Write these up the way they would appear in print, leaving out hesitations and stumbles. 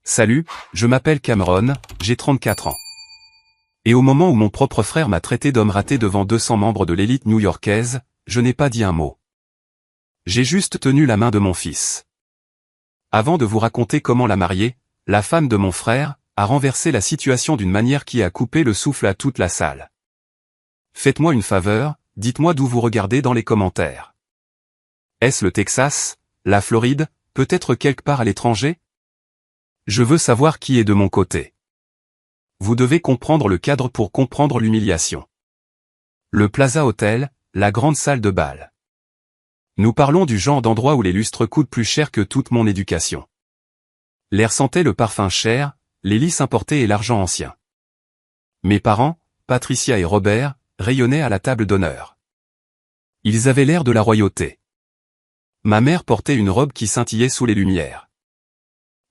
Salut, je m'appelle Cameron, j'ai 34 ans. Et au moment où mon propre frère m'a traité d'homme raté devant 200 membres de l'élite new-yorkaise, je n'ai pas dit un mot. J'ai juste tenu la main de mon fils. Avant de vous raconter comment la mariée, la femme de mon frère, a renversé la situation d'une manière qui a coupé le souffle à toute la salle. Faites-moi une faveur, dites-moi d'où vous regardez dans les commentaires. Est-ce le Texas, la Floride, peut-être quelque part à l'étranger? Je veux savoir qui est de mon côté. Vous devez comprendre le cadre pour comprendre l'humiliation. Le Plaza Hotel, la grande salle de bal. Nous parlons du genre d'endroit où les lustres coûtent plus cher que toute mon éducation. L'air sentait le parfum cher, les lys importés et l'argent ancien. Mes parents, Patricia et Robert, rayonnaient à la table d'honneur. Ils avaient l'air de la royauté. Ma mère portait une robe qui scintillait sous les lumières.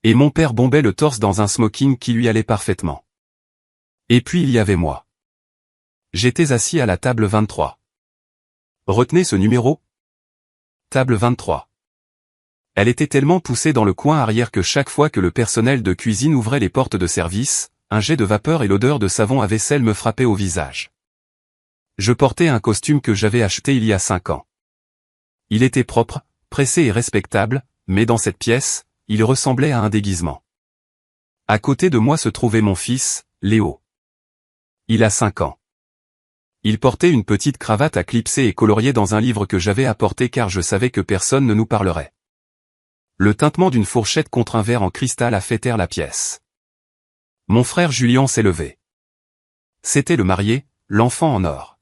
Et mon père bombait le torse dans un smoking qui lui allait parfaitement. Et puis il y avait moi. J'étais assis à la table 23. Retenez ce numéro. Table 23. Elle était tellement poussée dans le coin arrière que chaque fois que le personnel de cuisine ouvrait les portes de service, un jet de vapeur et l'odeur de savon à vaisselle me frappaient au visage. Je portais un costume que j'avais acheté il y a 5 ans. Il était propre, pressé et respectable, mais dans cette pièce, il ressemblait à un déguisement. À côté de moi se trouvait mon fils, Léo. Il a 5 ans. Il portait une petite cravate à clipser et coloriée dans un livre que j'avais apporté car je savais que personne ne nous parlerait. Le tintement d'une fourchette contre un verre en cristal a fait taire la pièce. Mon frère Julien s'est levé. C'était le marié, l'enfant en or.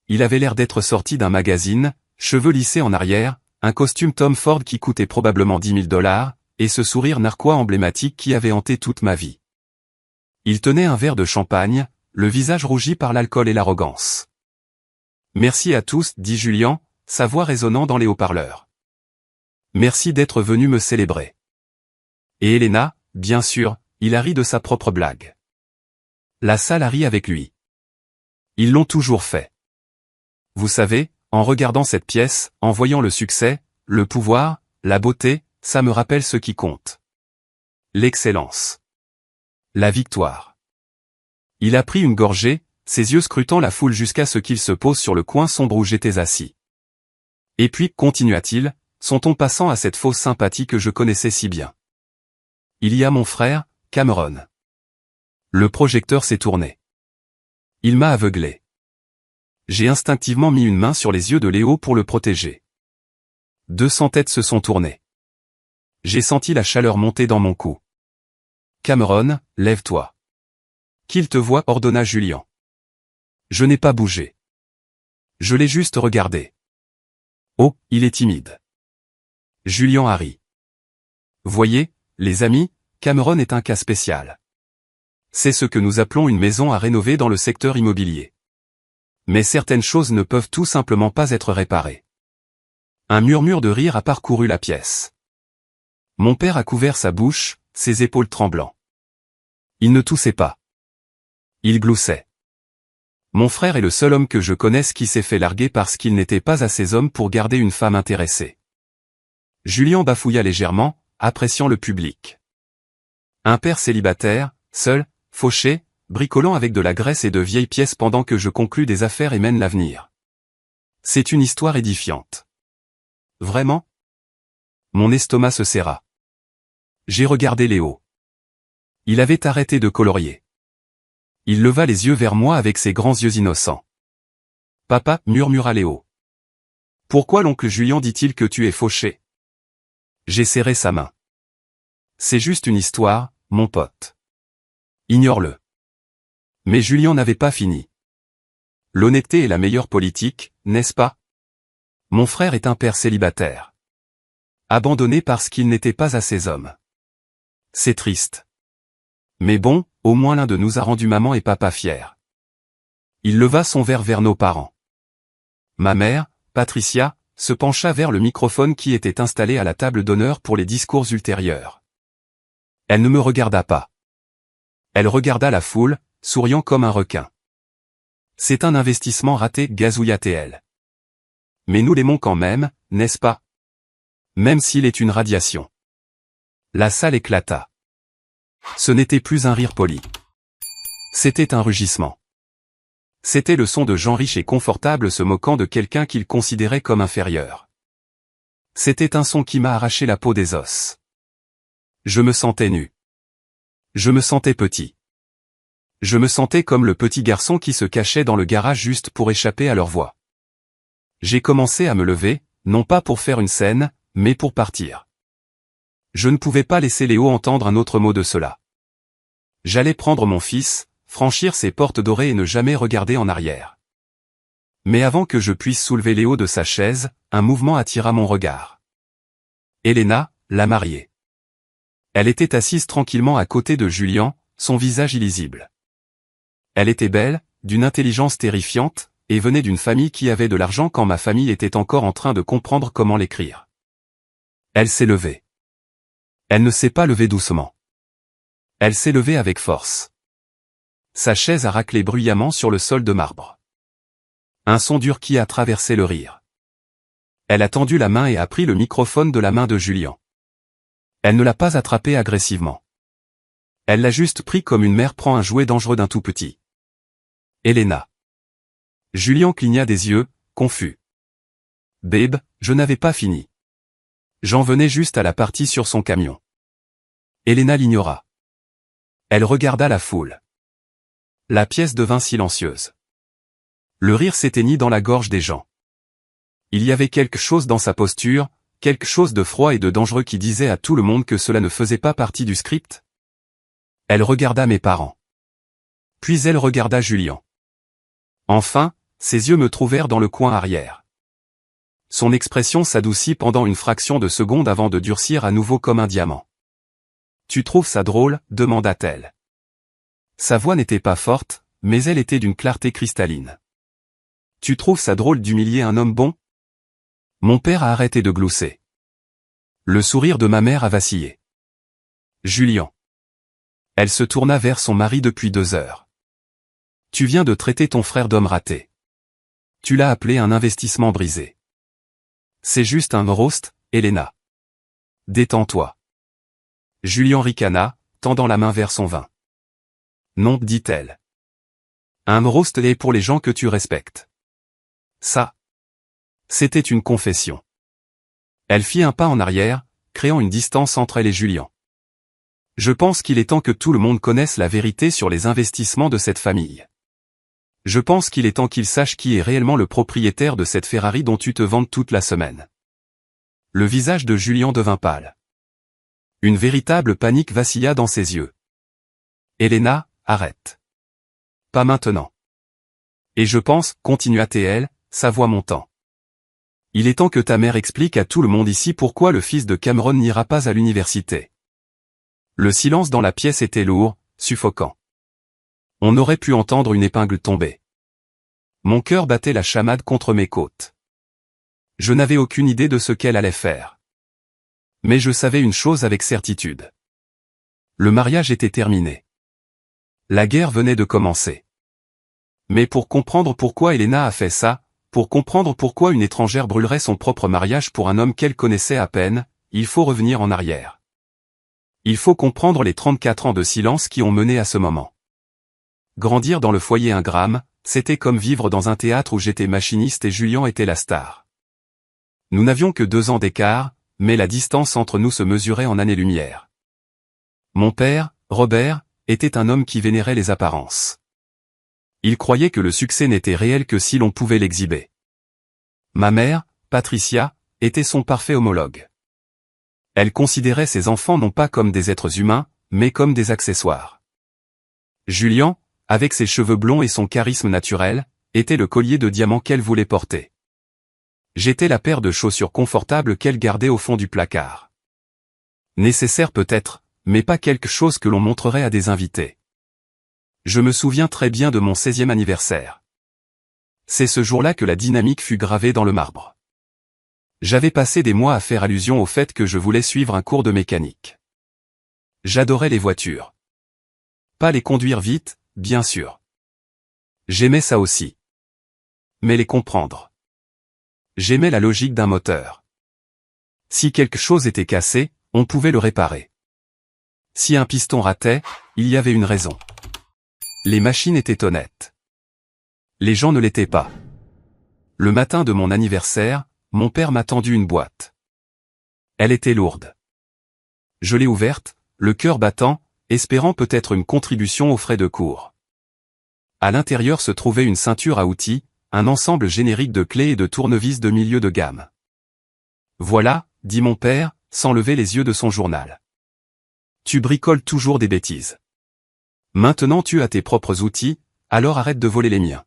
Il avait l'air d'être sorti d'un magazine, cheveux lissés en arrière, un costume Tom Ford qui coûtait probablement $10 000, et ce sourire narquois emblématique qui avait hanté toute ma vie. Il tenait un verre de champagne, le visage rougi par l'alcool et l'arrogance. Merci à tous, dit Julien, sa voix résonnant dans les haut-parleurs. Merci d'être venu me célébrer. Et Elena, bien sûr, il a ri de sa propre blague. La salle a ri avec lui. Ils l'ont toujours fait. Vous savez, en regardant cette pièce, en voyant le succès, le pouvoir, la beauté, ça me rappelle ce qui compte. L'excellence. La victoire. Il a pris une gorgée, ses yeux scrutant la foule jusqu'à ce qu'il se pose sur le coin sombre où j'étais assis. Et puis, continua-t-il, son ton passant à cette fausse sympathie que je connaissais si bien. Il y a mon frère, Cameron. Le projecteur s'est tourné. Il m'a aveuglé. J'ai instinctivement mis une main sur les yeux de Léo pour le protéger. 200 têtes se sont tournées. J'ai senti la chaleur monter dans mon cou. Cameron, lève-toi. Qu'il te voie, ordonna Julien. Je n'ai pas bougé. Je l'ai juste regardé. Oh, il est timide. Julien a ri. Voyez, les amis, Cameron est un cas spécial. C'est ce que nous appelons une maison à rénover dans le secteur immobilier. Mais certaines choses ne peuvent tout simplement pas être réparées. Un murmure de rire a parcouru la pièce. Mon père a couvert sa bouche, ses épaules tremblant. Il ne toussait pas. Il gloussait. Mon frère est le seul homme que je connaisse qui s'est fait larguer parce qu'il n'était pas assez homme pour garder une femme intéressée. Julien bafouilla légèrement, appréciant le public. Un père célibataire, seul, fauché, bricolant avec de la graisse et de vieilles pièces pendant que je conclus des affaires et mène l'avenir. C'est une histoire édifiante. Vraiment? Mon estomac se serra. J'ai regardé Léo. Il avait arrêté de colorier. Il leva les yeux vers moi avec ses grands yeux innocents. Papa, murmura Léo. Pourquoi l'oncle Julien dit-il que tu es fauché? J'ai serré sa main. C'est juste une histoire, mon pote. Ignore-le. Mais Julien n'avait pas fini. L'honnêteté est la meilleure politique, n'est-ce pas? Mon frère est un père célibataire. Abandonné parce qu'il n'était pas assez homme. C'est triste. Mais bon, au moins l'un de nous a rendu maman et papa fiers. Il leva son verre vers nos parents. Ma mère, Patricia, se pencha vers le microphone qui était installé à la table d'honneur pour les discours ultérieurs. Elle ne me regarda pas. Elle regarda la foule, souriant comme un requin. C'est un investissement raté, gazouilla-t-elle. Mais nous l'aimons quand même, n'est-ce pas? Même s'il est une radiation. La salle éclata. Ce n'était plus un rire poli. C'était un rugissement. C'était le son de gens riches et confortables se moquant de quelqu'un qu'ils considéraient comme inférieur. C'était un son qui m'a arraché la peau des os. Je me sentais nu. Je me sentais petit. Je me sentais comme le petit garçon qui se cachait dans le garage juste pour échapper à leur voix. J'ai commencé à me lever, non pas pour faire une scène, mais pour partir. Je ne pouvais pas laisser Léo entendre un autre mot de cela. J'allais prendre mon fils, franchir ces portes dorées et ne jamais regarder en arrière. Mais avant que je puisse soulever Léo de sa chaise, un mouvement attira mon regard. Elena, la mariée. Elle était assise tranquillement à côté de Julien, son visage illisible. Elle était belle, d'une intelligence terrifiante, et venait d'une famille qui avait de l'argent quand ma famille était encore en train de comprendre comment l'écrire. Elle s'est levée. Elle ne s'est pas levée doucement. Elle s'est levée avec force. Sa chaise a raclé bruyamment sur le sol de marbre. Un son dur qui a traversé le rire. Elle a tendu la main et a pris le microphone de la main de Julien. Elle ne l'a pas attrapé agressivement. Elle l'a juste pris comme une mère prend un jouet dangereux d'un tout petit. Elena. Julien cligna des yeux, confus. Babe, je n'avais pas fini. J'en venais juste à la partie sur son camion. Elena l'ignora. Elle regarda la foule. La pièce devint silencieuse. Le rire s'éteignit dans la gorge des gens. Il y avait quelque chose dans sa posture, quelque chose de froid et de dangereux qui disait à tout le monde que cela ne faisait pas partie du script. Elle regarda mes parents. Puis elle regarda Julien. Enfin, ses yeux me trouvèrent dans le coin arrière. Son expression s'adoucit pendant une fraction de seconde avant de durcir à nouveau comme un diamant. « Tu trouves ça drôle ?» demanda-t-elle. Sa voix n'était pas forte, mais elle était d'une clarté cristalline. « Tu trouves ça drôle d'humilier un homme bon ?» Mon père a arrêté de glousser. Le sourire de ma mère a vacillé. « Julien. » Elle se tourna vers son mari depuis 2 heures. « Tu viens de traiter ton frère d'homme raté. Tu l'as appelé un investissement brisé. C'est juste un roast, Elena. Détends-toi. » Julien ricana, tendant la main vers son vin. Non, dit-elle. Un roast est pour les gens que tu respectes. Ça. C'était une confession. Elle fit un pas en arrière, créant une distance entre elle et Julien. Je pense qu'il est temps que tout le monde connaisse la vérité sur les investissements de cette famille. Je pense qu'il est temps qu'il sache qui est réellement le propriétaire de cette Ferrari dont tu te vantes toute la semaine. Le visage de Julien devint pâle. Une véritable panique vacilla dans ses yeux. Elena, arrête. Pas maintenant. Et je pense, continua-t-elle, sa voix montant. Il est temps que ta mère explique à tout le monde ici pourquoi le fils de Cameron n'ira pas à l'université. Le silence dans la pièce était lourd, suffocant. On aurait pu entendre une épingle tomber. Mon cœur battait la chamade contre mes côtes. Je n'avais aucune idée de ce qu'elle allait faire. Mais je savais une chose avec certitude. Le mariage était terminé. La guerre venait de commencer. Mais pour comprendre pourquoi Elena a fait ça, pour comprendre pourquoi une étrangère brûlerait son propre mariage pour un homme qu'elle connaissait à peine, il faut revenir en arrière. Il faut comprendre les 34 ans de silence qui ont mené à ce moment. Grandir dans le foyer Ingram, c'était comme vivre dans un théâtre où j'étais machiniste et Julien était la star. Nous n'avions que 2 ans d'écart, mais la distance entre nous se mesurait en années-lumière. Mon père, Robert, était un homme qui vénérait les apparences. Il croyait que le succès n'était réel que si l'on pouvait l'exhiber. Ma mère, Patricia, était son parfait homologue. Elle considérait ses enfants non pas comme des êtres humains, mais comme des accessoires. Julien, avec ses cheveux blonds et son charisme naturel, était le collier de diamants qu'elle voulait porter. J'étais la paire de chaussures confortables qu'elle gardait au fond du placard. Nécessaire peut-être, mais pas quelque chose que l'on montrerait à des invités. Je me souviens très bien de mon 16e anniversaire. C'est ce jour-là que la dynamique fut gravée dans le marbre. J'avais passé des mois à faire allusion au fait que je voulais suivre un cours de mécanique. J'adorais les voitures. Pas les conduire vite, bien sûr. J'aimais ça aussi. Mais les comprendre. J'aimais la logique d'un moteur. Si quelque chose était cassé, on pouvait le réparer. Si un piston ratait, il y avait une raison. Les machines étaient honnêtes. Les gens ne l'étaient pas. Le matin de mon anniversaire, mon père m'a tendu une boîte. Elle était lourde. Je l'ai ouverte, le cœur battant, espérant peut-être une contribution aux frais de cours. À l'intérieur se trouvait une ceinture à outils, un ensemble générique de clés et de tournevis de milieu de gamme. Voilà, dit mon père, sans lever les yeux de son journal. Tu bricoles toujours des bêtises. Maintenant tu as tes propres outils, alors arrête de voler les miens.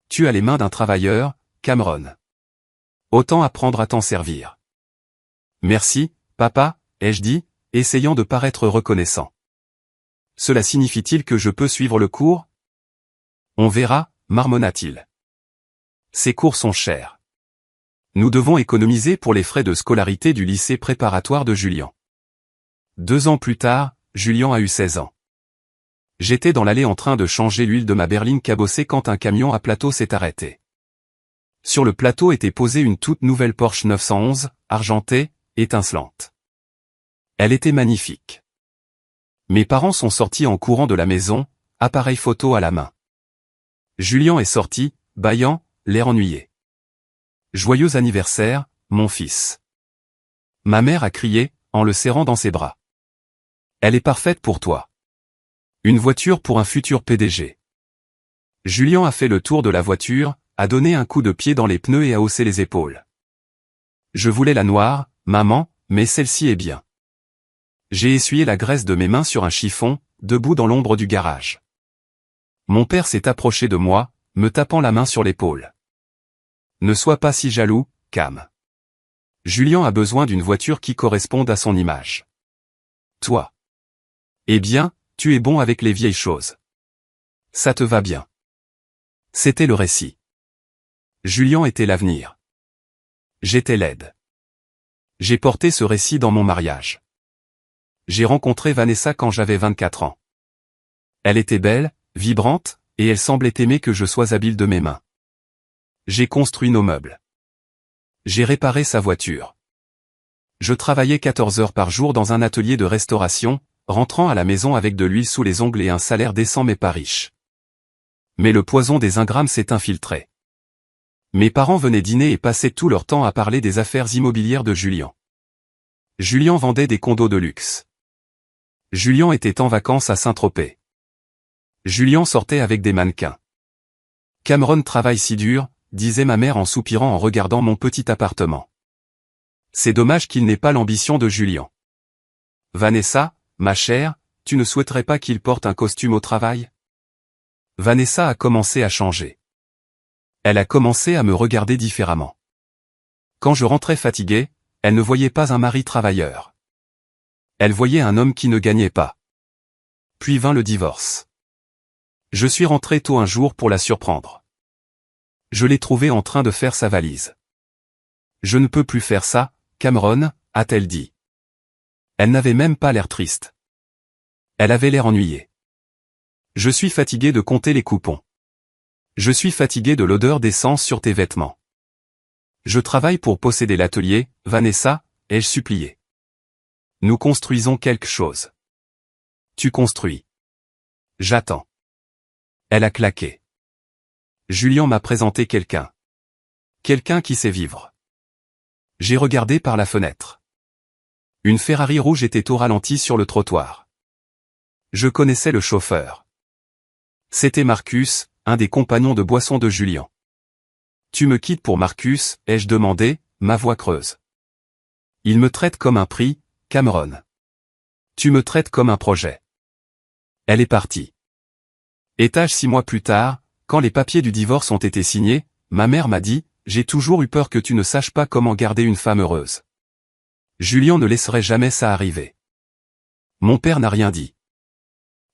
Tu as les mains d'un travailleur, Cameron. Autant apprendre à t'en servir. Merci, papa, ai-je dit, essayant de paraître reconnaissant. Cela signifie-t-il que je peux suivre le cours? On verra, marmonna-t-il. Ces cours sont chers. Nous devons économiser pour les frais de scolarité du lycée préparatoire de Julian. 2 ans plus tard, Julian a eu 16 ans. J'étais dans l'allée en train de changer l'huile de ma berline cabossée quand un camion à plateau s'est arrêté. Sur le plateau était posée une toute nouvelle Porsche 911, argentée, étincelante. Elle était magnifique. Mes parents sont sortis en courant de la maison, appareil photo à la main. Julian est sorti, bâillant, l'air ennuyé. « Joyeux anniversaire, mon fils !» Ma mère a crié, en le serrant dans ses bras. « Elle est parfaite pour toi. Une voiture pour un futur PDG. » Julian a fait le tour de la voiture, a donné un coup de pied dans les pneus et a haussé les épaules. « Je voulais la noire, maman, mais celle-ci est bien. » J'ai essuyé la graisse de mes mains sur un chiffon, debout dans l'ombre du garage. Mon père s'est approché de moi, me tapant la main sur l'épaule. « Ne sois pas si jaloux, Cam. Julian a besoin d'une voiture qui corresponde à son image. Toi. Eh bien, tu es bon avec les vieilles choses. Ça te va bien. » C'était le récit. Julian était l'avenir. J'étais laide. J'ai porté ce récit dans mon mariage. J'ai rencontré Vanessa quand j'avais 24 ans. Elle était belle, vibrante, et elle semblait aimer que je sois habile de mes mains. J'ai construit nos meubles. J'ai réparé sa voiture. Je travaillais 14 heures par jour dans un atelier de restauration, rentrant à la maison avec de l'huile sous les ongles et un salaire décent mais pas riche. Mais le poison des ingrammes s'est infiltré. Mes parents venaient dîner et passaient tout leur temps à parler des affaires immobilières de Julian. Julian vendait des condos de luxe. Julian était en vacances à Saint-Tropez. Julian sortait avec des mannequins. Cameron travaille si dur, disait ma mère en soupirant en regardant mon petit appartement. C'est dommage qu'il n'ait pas l'ambition de Julian. Vanessa, ma chère, tu ne souhaiterais pas qu'il porte un costume au travail? Vanessa a commencé à changer. Elle a commencé à me regarder différemment. Quand je rentrais fatigué, elle ne voyait pas un mari travailleur. Elle voyait un homme qui ne gagnait pas. Puis vint le divorce. Je suis rentré tôt un jour pour la surprendre. Je l'ai trouvée en train de faire sa valise. « Je ne peux plus faire ça, Cameron », a-t-elle dit. Elle n'avait même pas l'air triste. Elle avait l'air ennuyée. « Je suis fatigué de compter les coupons. Je suis fatigué de l'odeur d'essence sur tes vêtements. Je travaille pour posséder l'atelier, Vanessa, ai-je supplié. Nous construisons quelque chose. Tu construis. J'attends. » Elle a claqué. Julian m'a présenté quelqu'un. Quelqu'un qui sait vivre. J'ai regardé par la fenêtre. Une Ferrari rouge était au ralenti sur le trottoir. Je connaissais le chauffeur. C'était Marcus, un des compagnons de boisson de Julian. Tu me quittes pour Marcus, ai-je demandé, ma voix creuse. Il me traite comme un prix, Cameron. Tu me traites comme un projet. Elle est partie. Étage 6 mois plus tard, quand les papiers du divorce ont été signés, ma mère m'a dit, « J'ai toujours eu peur que tu ne saches pas comment garder une femme heureuse. » Julian ne laisserait jamais ça arriver. Mon père n'a rien dit.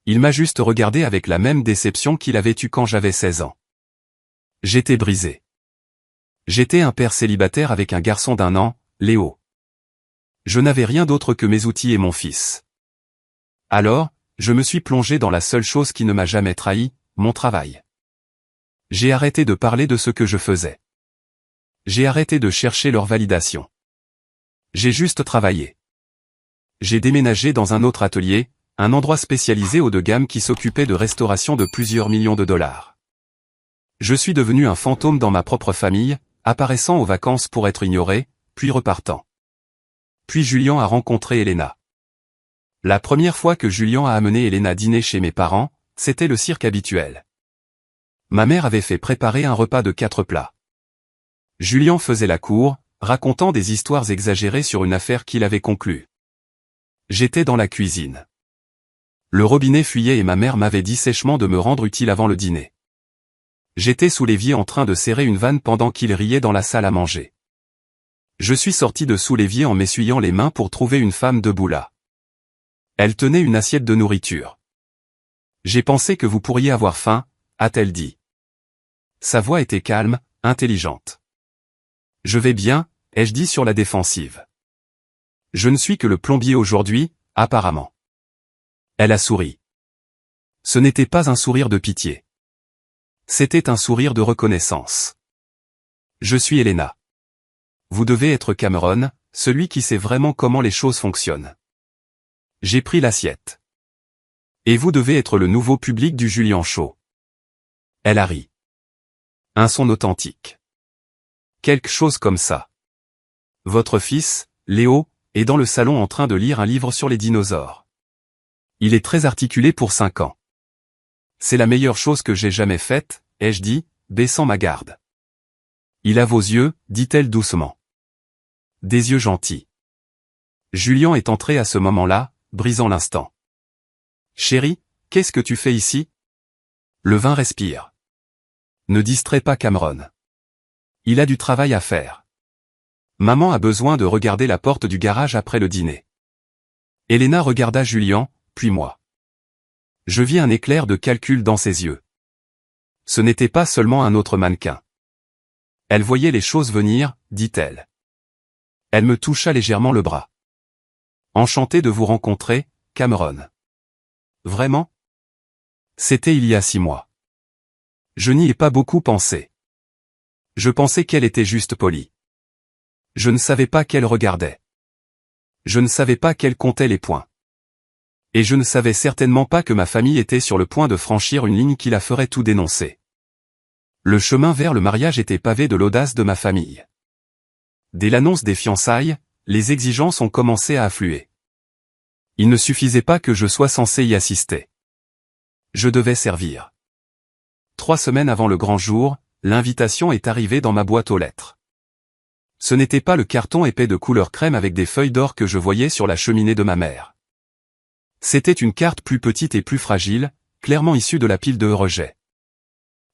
Il m'a juste regardé avec la même déception qu'il avait eue quand j'avais 16 ans. J'étais brisé. J'étais un père célibataire avec un garçon d'1 an, Léo. Je n'avais rien d'autre que mes outils et mon fils. Alors, je me suis plongé dans la seule chose qui ne m'a jamais trahi, mon travail. J'ai arrêté de parler de ce que je faisais. J'ai arrêté de chercher leur validation. J'ai juste travaillé. j'ai déménagé dans un autre atelier, un endroit spécialisé haut de gamme qui s'occupait de restauration de plusieurs millions de dollars. Je suis devenu un fantôme dans ma propre famille, apparaissant aux vacances pour être ignoré, puis repartant. Puis Julian a rencontré Elena. La première fois que Julian a amené Elena dîner chez mes parents, c'était le cirque habituel. Ma mère avait fait préparer un repas de 4 plats. Julian faisait la cour, racontant des histoires exagérées sur une affaire qu'il avait conclue. J'étais dans la cuisine. Le robinet fuyait et ma mère m'avait dit sèchement de me rendre utile avant le dîner. J'étais sous l'évier en train de serrer une vanne pendant qu'il riait dans la salle à manger. Je suis sorti de sous l'évier en m'essuyant les mains pour trouver une femme debout là. Elle tenait une assiette de nourriture. J'ai pensé que vous pourriez avoir faim, a-t-elle dit. Sa voix était calme, intelligente. Je vais bien, ai-je dit sur la défensive. Je ne suis que le plombier aujourd'hui, apparemment. Elle a souri. Ce n'était pas un sourire de pitié. C'était un sourire de reconnaissance. Je suis Elena. Vous devez être Cameron, celui qui sait vraiment comment les choses fonctionnent. J'ai pris l'assiette. Et vous devez être le nouveau public du Julian Show. Elle a ri. Un son authentique. Quelque chose comme ça. Votre fils, Léo, est dans le salon en train de lire un livre sur les dinosaures. Il est très articulé pour 5 ans. C'est la meilleure chose que j'ai jamais faite, ai-je dit, baissant ma garde. Il a vos yeux, dit-elle doucement. Des yeux gentils. Julian est entré à ce moment-là, brisant l'instant. Chérie, qu'est-ce que tu fais ici? Le vin respire. Ne distrais pas Cameron. Il a du travail à faire. Maman a besoin de regarder la porte du garage après le dîner. Elena regarda Julian, puis moi. Je vis un éclair de calcul dans ses yeux. Ce n'était pas seulement un autre mannequin. Elle voyait les choses venir, dit-elle. Elle me toucha légèrement le bras. Enchanté de vous rencontrer, Cameron. Vraiment? C'était il y a 6 mois. Je n'y ai pas beaucoup pensé. Je pensais qu'elle était juste polie. Je ne savais pas qu'elle regardait. Je ne savais pas qu'elle comptait les points. Et je ne savais certainement pas que ma famille était sur le point de franchir une ligne qui la ferait tout dénoncer. Le chemin vers le mariage était pavé de l'audace de ma famille. Dès l'annonce des fiançailles, les exigences ont commencé à affluer. Il ne suffisait pas que je sois censé y assister. Je devais servir. 3 semaines avant le grand jour, l'invitation est arrivée dans ma boîte aux lettres. Ce n'était pas le carton épais de couleur crème avec des feuilles d'or que je voyais sur la cheminée de ma mère. C'était une carte plus petite et plus fragile, clairement issue de la pile de rejet.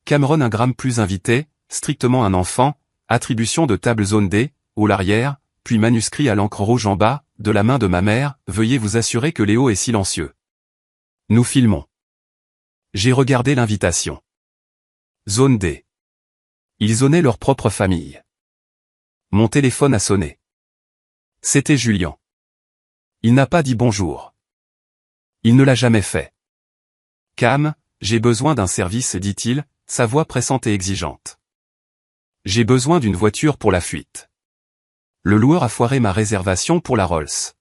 Cameron un gramme plus invité, strictement un enfant, attribution de table zone D, au l'arrière, puis manuscrit à l'encre rouge en bas, de la main de ma mère, veuillez vous assurer que Léo est silencieux. Nous filmons. J'ai regardé l'invitation. Zone D. Ils zonaient leur propre famille. Mon téléphone a sonné. C'était Julian. Il n'a pas dit bonjour. Il ne l'a jamais fait. Cam, j'ai besoin d'un service, dit-il, sa voix pressante et exigeante. J'ai besoin d'une voiture pour la fuite. Le loueur a foiré ma réservation pour la Rolls.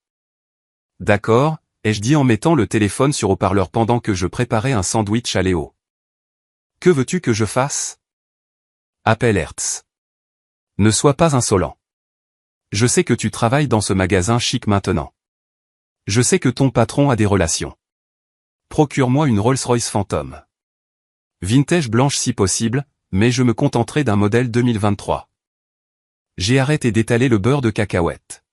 D'accord, ai-je dit en mettant le téléphone sur haut-parleur pendant que je préparais un sandwich à Léo. Que veux-tu que je fasse? Appelle Hertz. Ne sois pas insolent. Je sais que tu travailles dans ce magasin chic maintenant. Je sais que ton patron a des relations. Procure-moi une Rolls-Royce Phantom. Vintage blanche si possible, mais je me contenterai d'un modèle 2023. J'ai arrêté d'étaler le beurre de cacahuète.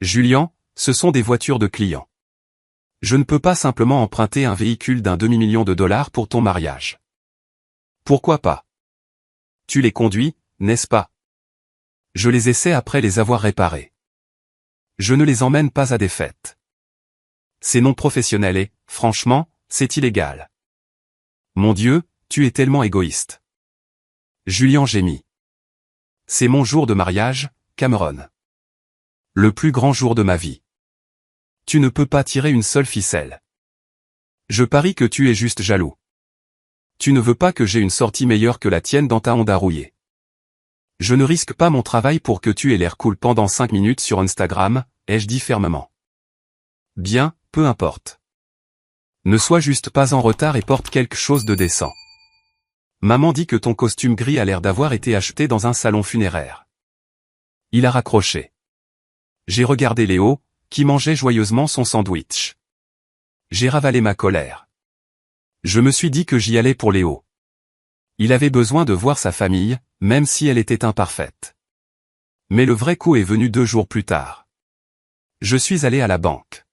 Julian, ce sont des voitures de clients. Je ne peux pas simplement emprunter un véhicule d'un demi-million de dollars pour ton mariage. Pourquoi pas? Tu les conduis, n'est-ce pas? Je les essaie après les avoir réparés. Je ne les emmène pas à des fêtes. C'est non professionnel et, franchement, c'est illégal. Mon Dieu, tu es tellement égoïste. Julian gémit. C'est mon jour de mariage, Cameron. Le plus grand jour de ma vie. Tu ne peux pas tirer une seule ficelle. Je parie que tu es juste jaloux. Tu ne veux pas que j'ai une sortie meilleure que la tienne dans ta Honda rouillée. Je ne risque pas mon travail pour que tu aies l'air cool pendant 5 minutes sur Instagram, ai-je dit fermement. Bien, peu importe. Ne sois juste pas en retard et porte quelque chose de décent. Maman dit que ton costume gris a l'air d'avoir été acheté dans un salon funéraire. Il a raccroché. J'ai regardé Léo, qui mangeait joyeusement son sandwich. J'ai ravalé ma colère. Je me suis dit que j'y allais pour Léo. Il avait besoin de voir sa famille, même si elle était imparfaite. Mais le vrai coup est venu 2 jours plus tard. Je suis allé à la banque.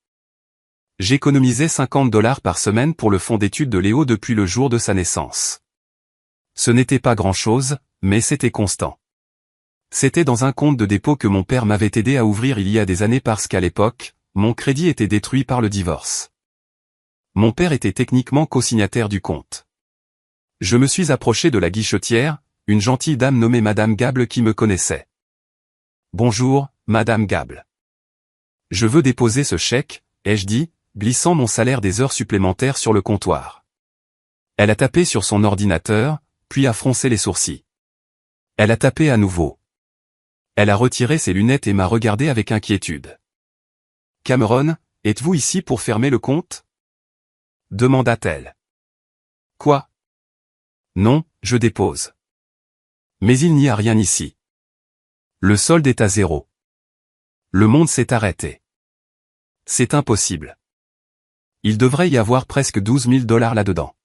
J'économisais $50 par semaine pour le fonds d'études de Léo depuis le jour de sa naissance. Ce n'était pas grand-chose, mais c'était constant. C'était dans un compte de dépôt que mon père m'avait aidé à ouvrir il y a des années parce qu'à l'époque, mon crédit était détruit par le divorce. Mon père était techniquement co-signataire du compte. Je me suis approché de la guichetière, une gentille dame nommée Madame Gable qui me connaissait. « Bonjour, Madame Gable. Je veux déposer ce chèque, » ai-je dit, glissant mon salaire des heures supplémentaires sur le comptoir. Elle a tapé sur son ordinateur, puis a froncé les sourcils. Elle a tapé à nouveau. Elle a retiré ses lunettes et m'a regardé avec inquiétude. « Cameron, êtes-vous ici pour fermer le compte ?» demanda-t-elle. « Quoi ? Non, je dépose. Mais il n'y a rien ici. Le solde est à 0. Le monde s'est arrêté. C'est impossible. Il devrait y avoir presque $12 000 là-dedans.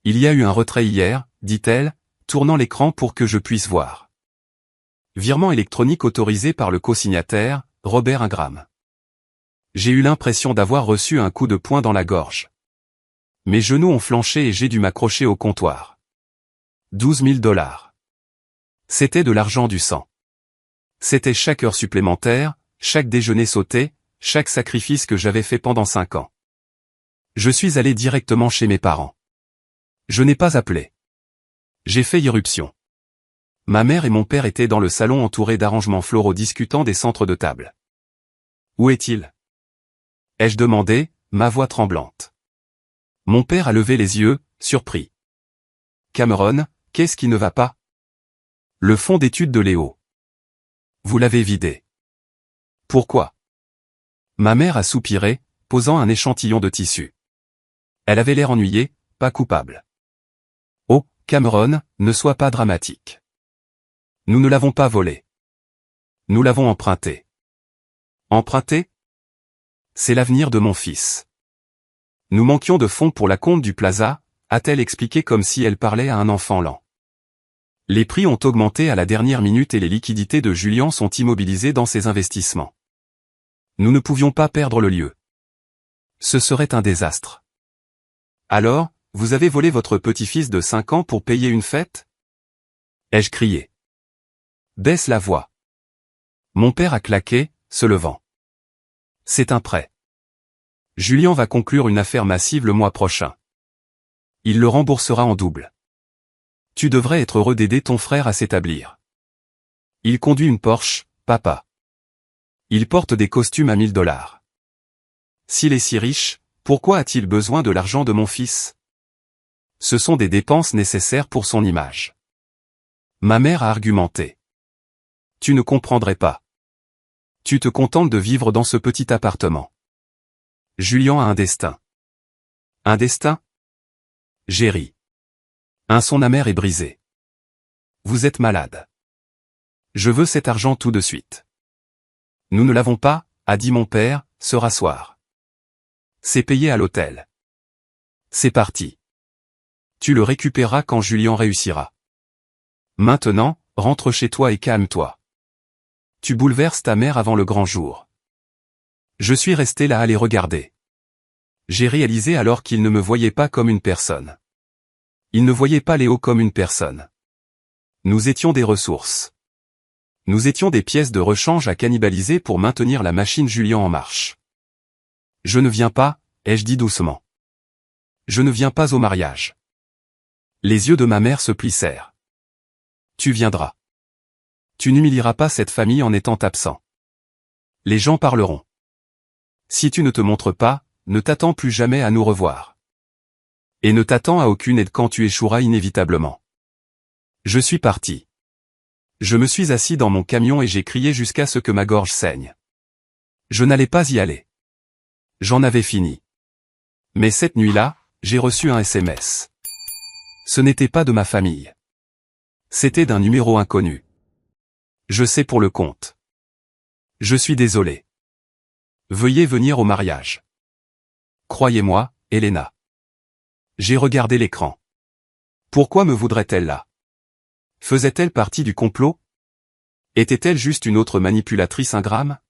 Il y a eu un retrait hier, dit-elle, tournant l'écran pour que je puisse voir. Virement électronique autorisé par le co-signataire, Robert Ingram. J'ai eu l'impression d'avoir reçu un coup de poing dans la gorge. Mes genoux ont flanché et j'ai dû m'accrocher au comptoir. $12 000. C'était de l'argent du sang. C'était chaque heure supplémentaire, chaque déjeuner sauté, chaque sacrifice que j'avais fait pendant 5 ans. Je suis allé directement chez mes parents. Je n'ai pas appelé. J'ai fait irruption. Ma mère et mon père étaient dans le salon entourés d'arrangements floraux discutant des centres de table. « Où est-il » ai-je demandé, ma voix tremblante. Mon père a levé les yeux, surpris. « Cameron, qu'est-ce qui ne va pas ?» Le fonds d'études de Léo. Vous l'avez vidé. Pourquoi ? Ma mère a soupiré, posant un échantillon de tissu. Elle avait l'air ennuyée, pas coupable. Oh, Cameron, ne sois pas dramatique. Nous ne l'avons pas volé. Nous l'avons emprunté. Emprunté ? C'est l'avenir de mon fils. Nous manquions de fonds pour la compte du Plaza, a-t-elle expliqué comme si elle parlait à un enfant lent. Les prix ont augmenté à la dernière minute et les liquidités de Julien sont immobilisées dans ses investissements. Nous ne pouvions pas perdre le lieu. Ce serait un désastre. Alors, vous avez volé votre petit-fils de 5 ans pour payer une fête ? Ai-je crié. Baisse la voix. Mon père a claqué, se levant. C'est un prêt. Julien va conclure une affaire massive le mois prochain. Il le remboursera en double. Tu devrais être heureux d'aider ton frère à s'établir. Il conduit une Porsche, papa. Il porte des costumes à $1000. S'il est si riche, pourquoi a-t-il besoin de l'argent de mon fils ? Ce sont des dépenses nécessaires pour son image. Ma mère a argumenté. Tu ne comprendrais pas. Tu te contentes de vivre dans ce petit appartement. Julien a un destin. Un destin ? J'ai ri. Son amer est brisé. Vous êtes malade. Je veux cet argent tout de suite. Nous ne l'avons pas, a dit mon père, se rasseoir. C'est payé à l'hôtel. C'est parti. Tu le récupéreras quand Julien réussira. Maintenant, rentre chez toi et calme-toi. Tu bouleverses ta mère avant le grand jour. Je suis resté là à les regarder. J'ai réalisé alors qu'ils ne me voyaient pas comme une personne. Ils ne voyaient pas Léo comme une personne. Nous étions des ressources. Nous étions des pièces de rechange à cannibaliser pour maintenir la machine Julien en marche. Je ne viens pas, ai-je dit doucement. Je ne viens pas au mariage. Les yeux de ma mère se plissèrent. Tu viendras. Tu n'humilieras pas cette famille en étant absent. Les gens parleront. Si tu ne te montres pas, ne t'attends plus jamais à nous revoir. Et ne t'attends à aucune aide quand tu échoueras inévitablement. Je suis parti. Je me suis assis dans mon camion et j'ai crié jusqu'à ce que ma gorge saigne. Je n'allais pas y aller. J'en avais fini. Mais cette nuit-là, j'ai reçu un SMS. Ce n'était pas de ma famille. C'était d'un numéro inconnu. Je sais pour le compte. Je suis désolé. Veuillez venir au mariage. Croyez-moi, Elena. J'ai regardé l'écran. Pourquoi me voudrait-elle là? Faisait-elle partie du complot? Était-elle juste une autre manipulatrice ingrate?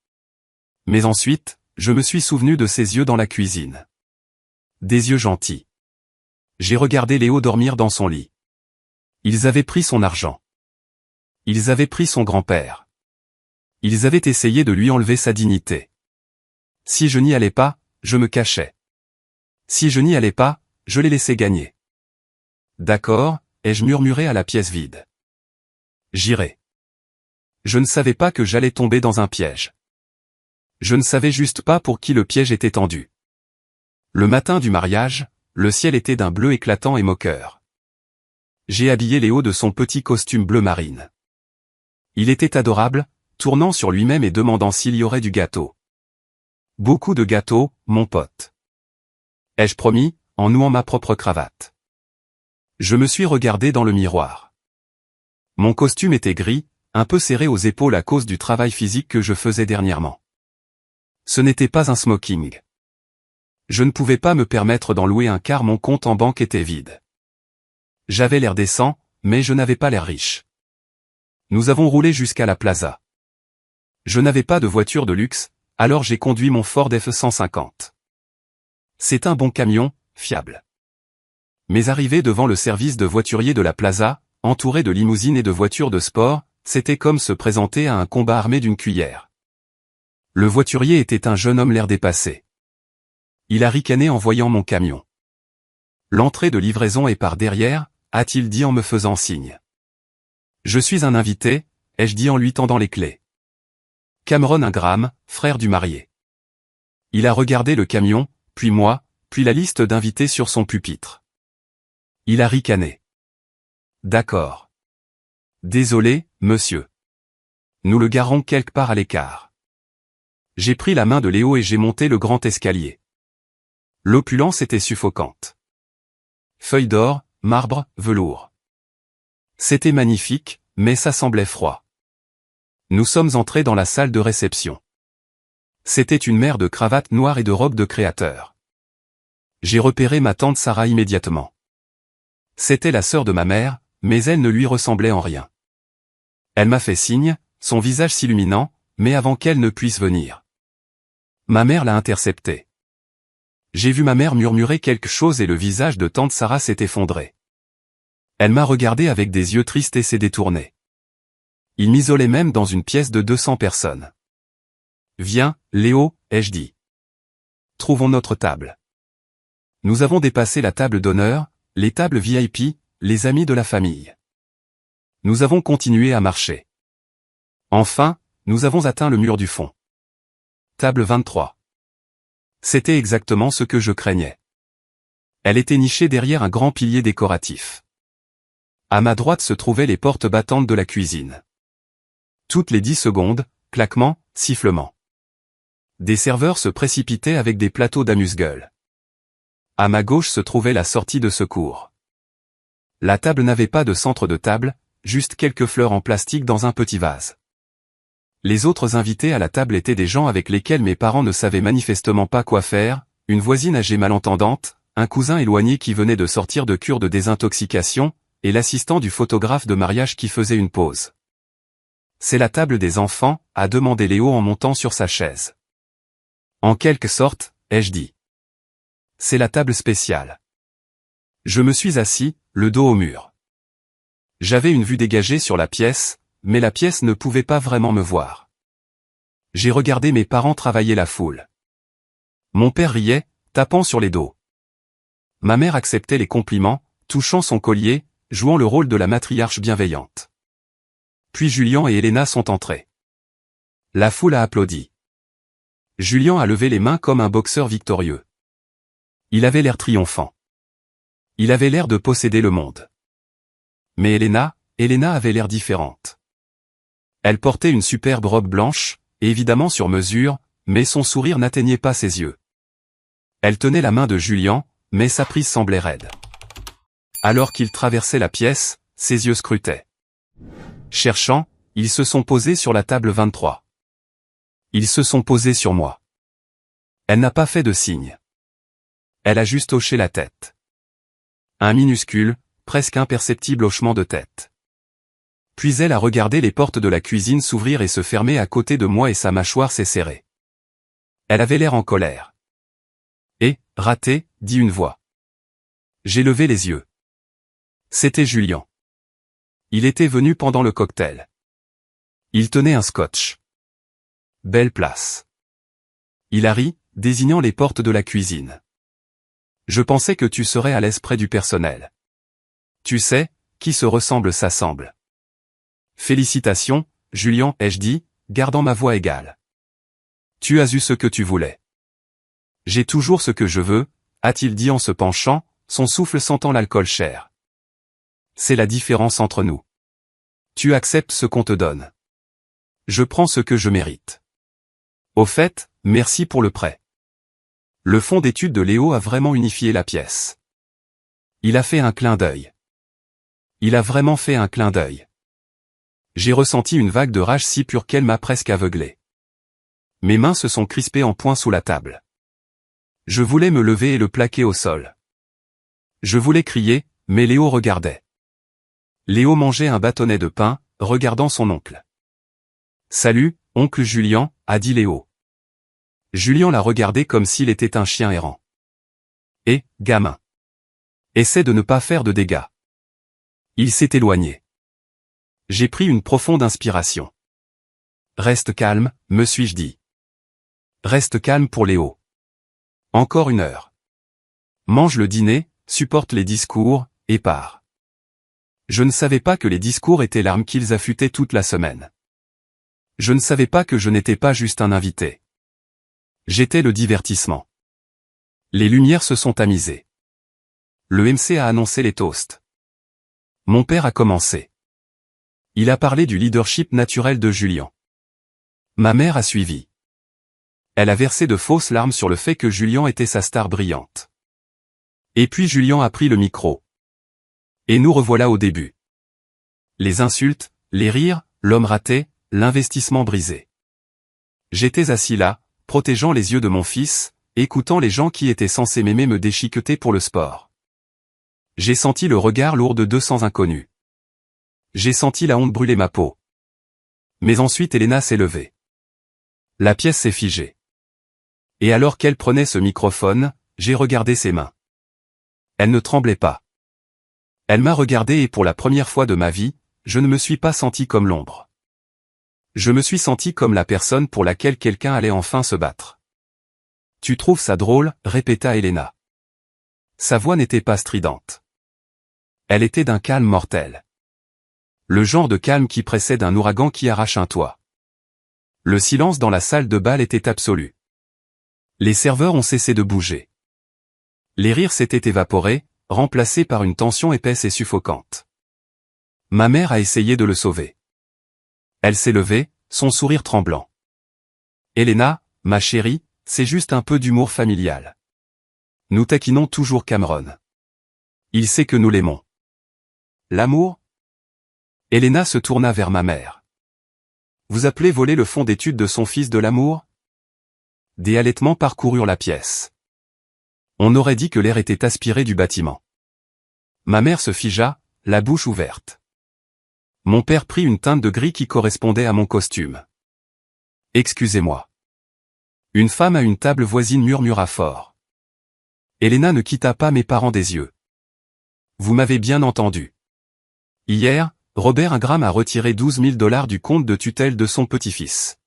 Mais ensuite, je me suis souvenu de ses yeux dans la cuisine. Des yeux gentils. J'ai regardé Léo dormir dans son lit. Ils avaient pris son argent. Ils avaient pris son grand-père. Ils avaient essayé de lui enlever sa dignité. Si je n'y allais pas, je me cachais. Si je n'y allais pas, je les laissais gagner. D'accord, ai-je murmuré à la pièce vide. J'irai. Je ne savais pas que j'allais tomber dans un piège. Je ne savais juste pas pour qui le piège était tendu. Le matin du mariage, le ciel était d'un bleu éclatant et moqueur. J'ai habillé Léo de son petit costume bleu marine. Il était adorable, tournant sur lui-même et demandant s'il y aurait du gâteau. Beaucoup de gâteaux, mon pote. Ai-je promis, en nouant ma propre cravate. Je me suis regardé dans le miroir. Mon costume était gris, un peu serré aux épaules à cause du travail physique que je faisais dernièrement. Ce n'était pas un smoking. Je ne pouvais pas me permettre d'en louer un car mon compte en banque était vide. J'avais l'air décent, mais je n'avais pas l'air riche. Nous avons roulé jusqu'à la plaza. Je n'avais pas de voiture de luxe, alors j'ai conduit mon Ford F-150. C'est un bon camion, fiable. Mais arrivé devant le service de voiturier de la plaza, entouré de limousines et de voitures de sport, c'était comme se présenter à un combat armé d'une cuillère. Le voiturier était un jeune homme l'air dépassé. Il a ricané en voyant mon camion. L'entrée de livraison est par derrière, a-t-il dit en me faisant signe. Je suis un invité, ai-je dit en lui tendant les clés. Cameron Ingram, frère du marié. Il a regardé le camion, puis moi, puis la liste d'invités sur son pupitre. Il a ricané. D'accord. Désolé, monsieur. Nous le garons quelque part à l'écart. J'ai pris la main de Léo et j'ai monté le grand escalier. L'opulence était suffocante. Feuilles d'or, marbre, velours. C'était magnifique, mais ça semblait froid. Nous sommes entrés dans la salle de réception. C'était une mer de cravates noires et de robes de créateur. J'ai repéré ma tante Sarah immédiatement. C'était la sœur de ma mère, mais elle ne lui ressemblait en rien. Elle m'a fait signe, son visage s'illuminant, mais avant qu'elle ne puisse venir. Ma mère l'a interceptée. J'ai vu ma mère murmurer quelque chose et le visage de tante Sarah s'est effondré. Elle m'a regardé avec des yeux tristes et s'est détournée. Il m'isolait même dans une pièce de 200 personnes. Viens, Léo, ai-je dit. Trouvons notre table. Nous avons dépassé la table d'honneur, les tables VIP, les amis de la famille. Nous avons continué à marcher. Enfin, nous avons atteint le mur du fond. Table 23. C'était exactement ce que je craignais. Elle était nichée derrière un grand pilier décoratif. À ma droite se trouvaient les portes battantes de la cuisine. Toutes les 10 secondes, claquements, sifflements. Des serveurs se précipitaient avec des plateaux d'amuse-gueule. À ma gauche se trouvait la sortie de secours. La table n'avait pas de centre de table, juste quelques fleurs en plastique dans un petit vase. Les autres invités à la table étaient des gens avec lesquels mes parents ne savaient manifestement pas quoi faire, une voisine âgée malentendante, un cousin éloigné qui venait de sortir de cure de désintoxication, et l'assistant du photographe de mariage qui faisait une pause. C'est la table des enfants, a demandé Léo en montant sur sa chaise. En quelque sorte, ai-je dit. C'est la table spéciale. Je me suis assis, le dos au mur. J'avais une vue dégagée sur la pièce, mais la pièce ne pouvait pas vraiment me voir. J'ai regardé mes parents travailler la foule. Mon père riait, tapant sur les dos. Ma mère acceptait les compliments, touchant son collier, jouant le rôle de la matriarche bienveillante. Puis Julian et Elena sont entrés. La foule a applaudi. Julian a levé les mains comme un boxeur victorieux. Il avait l'air triomphant. Il avait l'air de posséder le monde. Mais Elena avait l'air différente. Elle portait une superbe robe blanche, évidemment sur mesure, mais son sourire n'atteignait pas ses yeux. Elle tenait la main de Julien, mais sa prise semblait raide. Alors qu'il traversait la pièce, ses yeux scrutaient. Cherchant, ils se sont posés sur la table 23. Ils se sont posés sur moi. Elle n'a pas fait de signe. Elle a juste hoché la tête. Un minuscule, presque imperceptible hochement de tête. Puis elle a regardé les portes de la cuisine s'ouvrir et se fermer à côté de moi et sa mâchoire s'est serrée. Elle avait l'air en colère. Et, raté, dit une voix. J'ai levé les yeux. C'était Julien. Il était venu pendant le cocktail. Il tenait un scotch. Belle place. Il a ri, désignant les portes de la cuisine. Je pensais que tu serais à l'aise près du personnel. Tu sais, qui se ressemble s'assemble. Félicitations, Julien, ai-je dit, gardant ma voix égale. Tu as eu ce que tu voulais. J'ai toujours ce que je veux, a-t-il dit en se penchant, son souffle sentant l'alcool cher. C'est la différence entre nous. Tu acceptes ce qu'on te donne. Je prends ce que je mérite. Au fait, merci pour le prêt. Le fond d'étude de Léo a vraiment unifié la pièce. Il a fait un clin d'œil. Il a vraiment fait un clin d'œil. J'ai ressenti une vague de rage si pure qu'elle m'a presque aveuglé. Mes mains se sont crispées en poing sous la table. Je voulais me lever et le plaquer au sol. Je voulais crier, mais Léo regardait. Léo mangeait un bâtonnet de pain, regardant son oncle. « Salut, oncle Julien », a dit Léo. Julien l'a regardé comme s'il était un chien errant. « Et, gamin. Essaie de ne pas faire de dégâts. » Il s'est éloigné. J'ai pris une profonde inspiration. « Reste calme, me suis-je dit. Reste calme pour Léo. Encore 1 heure. Mange le dîner, supporte les discours, et pars. » Je ne savais pas que les discours étaient l'arme qu'ils affûtaient toute la semaine. Je ne savais pas que je n'étais pas juste un invité. J'étais le divertissement. Les lumières se sont tamisées. Le MC a annoncé les toasts. Mon père a commencé. Il a parlé du leadership naturel de Julien. Ma mère a suivi. Elle a versé de fausses larmes sur le fait que Julien était sa star brillante. Et puis Julien a pris le micro. Et nous revoilà au début. Les insultes, les rires, l'homme raté, l'investissement brisé. J'étais assis là, protégeant les yeux de mon fils, écoutant les gens qui étaient censés m'aimer me déchiqueter pour le sport. J'ai senti le regard lourd de 200 inconnus. J'ai senti la honte brûler ma peau. Mais ensuite Elena s'est levée. La pièce s'est figée. Et alors qu'elle prenait ce microphone, j'ai regardé ses mains. Elle ne tremblait pas. Elle m'a regardé et pour la première fois de ma vie, je ne me suis pas senti comme l'ombre. Je me suis senti comme la personne pour laquelle quelqu'un allait enfin se battre. « Tu trouves ça drôle ?» répéta Elena. Sa voix n'était pas stridente. Elle était d'un calme mortel. Le genre de calme qui précède un ouragan qui arrache un toit. Le silence dans la salle de bal était absolu. Les serveurs ont cessé de bouger. Les rires s'étaient évaporés, remplacés par une tension épaisse et suffocante. Ma mère a essayé de le sauver. Elle s'est levée, son sourire tremblant. « Elena, ma chérie, c'est juste un peu d'humour familial. Nous taquinons toujours Cameron. Il sait que nous l'aimons. » L'amour ? Elena se tourna vers ma mère. « Vous appelez voler le fond d'études de son fils de l'amour ?» Des halètements parcoururent la pièce. On aurait dit que l'air était aspiré du bâtiment. Ma mère se figea, la bouche ouverte. Mon père prit une teinte de gris qui correspondait à mon costume. « Excusez-moi. » Une femme à une table voisine murmura fort. Elena ne quitta pas mes parents des yeux. « Vous m'avez bien entendu. Hier, Robert Ingram a retiré 12 000 $ du compte de tutelle de son petit-fils.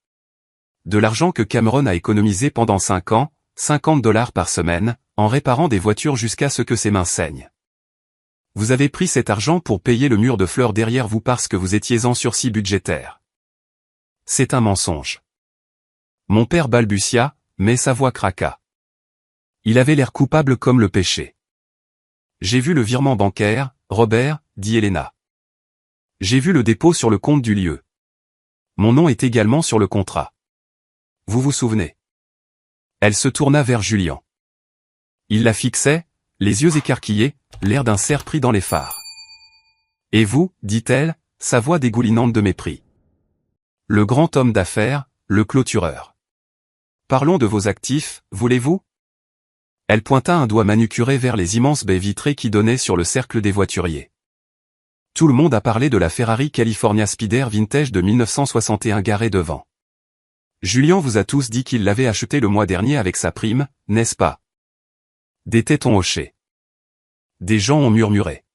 De l'argent que Cameron a économisé pendant 5 ans, 50 $ par semaine, en réparant des voitures jusqu'à ce que ses mains saignent. Vous avez pris cet argent pour payer le mur de fleurs derrière vous parce que vous étiez en sursis budgétaire. C'est un mensonge. » Mon père balbutia, mais sa voix craqua. Il avait l'air coupable comme le péché. « J'ai vu le virement bancaire, Robert, » dit Elena. « J'ai vu le dépôt sur le compte du lieu. Mon nom est également sur le contrat. Vous vous souvenez ? » Elle se tourna vers Julien. Il la fixait, les yeux écarquillés, l'air d'un cerf pris dans les phares. « Et vous » dit-elle, sa voix dégoulinante de mépris. Le grand homme d'affaires, le clôtureur. « Parlons de vos actifs, voulez-vous » Elle pointa un doigt manucuré vers les immenses baies vitrées qui donnaient sur le cercle des voituriers. Tout le monde a parlé de la Ferrari California Spider Vintage de 1961 garée devant. Julien vous a tous dit qu'il l'avait achetée le mois dernier avec sa prime, n'est-ce pas? Des têtes ont hoché. Des gens ont murmuré.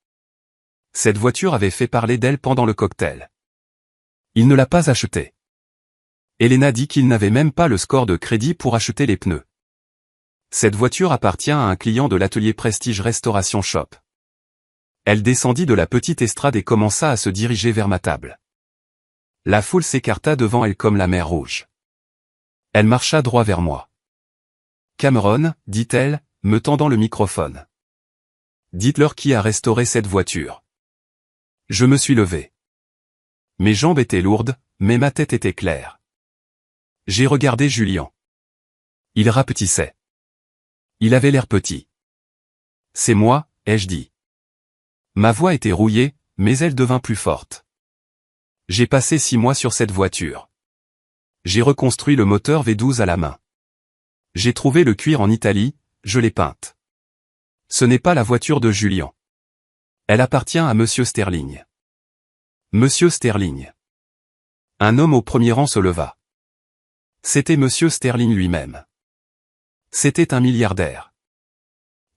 Cette voiture avait fait parler d'elle pendant le cocktail. Il ne l'a pas achetée. Elena dit qu'il n'avait même pas le score de crédit pour acheter les pneus. Cette voiture appartient à un client de l'atelier Prestige Restoration Shop. Elle descendit de la petite estrade et commença à se diriger vers ma table. La foule s'écarta devant elle comme la mer Rouge. Elle marcha droit vers moi. Cameron, dit-elle, me tendant le microphone. Dites-leur qui a restauré cette voiture. Je me suis levé. Mes jambes étaient lourdes, mais ma tête était claire. J'ai regardé Julien. Il rapetissait. Il avait l'air petit. C'est moi, ai-je dit. Ma voix était rouillée, mais elle devint plus forte. J'ai passé 6 mois sur cette voiture. J'ai reconstruit le moteur V12 à la main. J'ai trouvé le cuir en Italie, je l'ai peinte. Ce n'est pas la voiture de Julien. Elle appartient à Monsieur Sterling. Monsieur Sterling. Un homme au premier rang se leva. C'était Monsieur Sterling lui-même. C'était un milliardaire.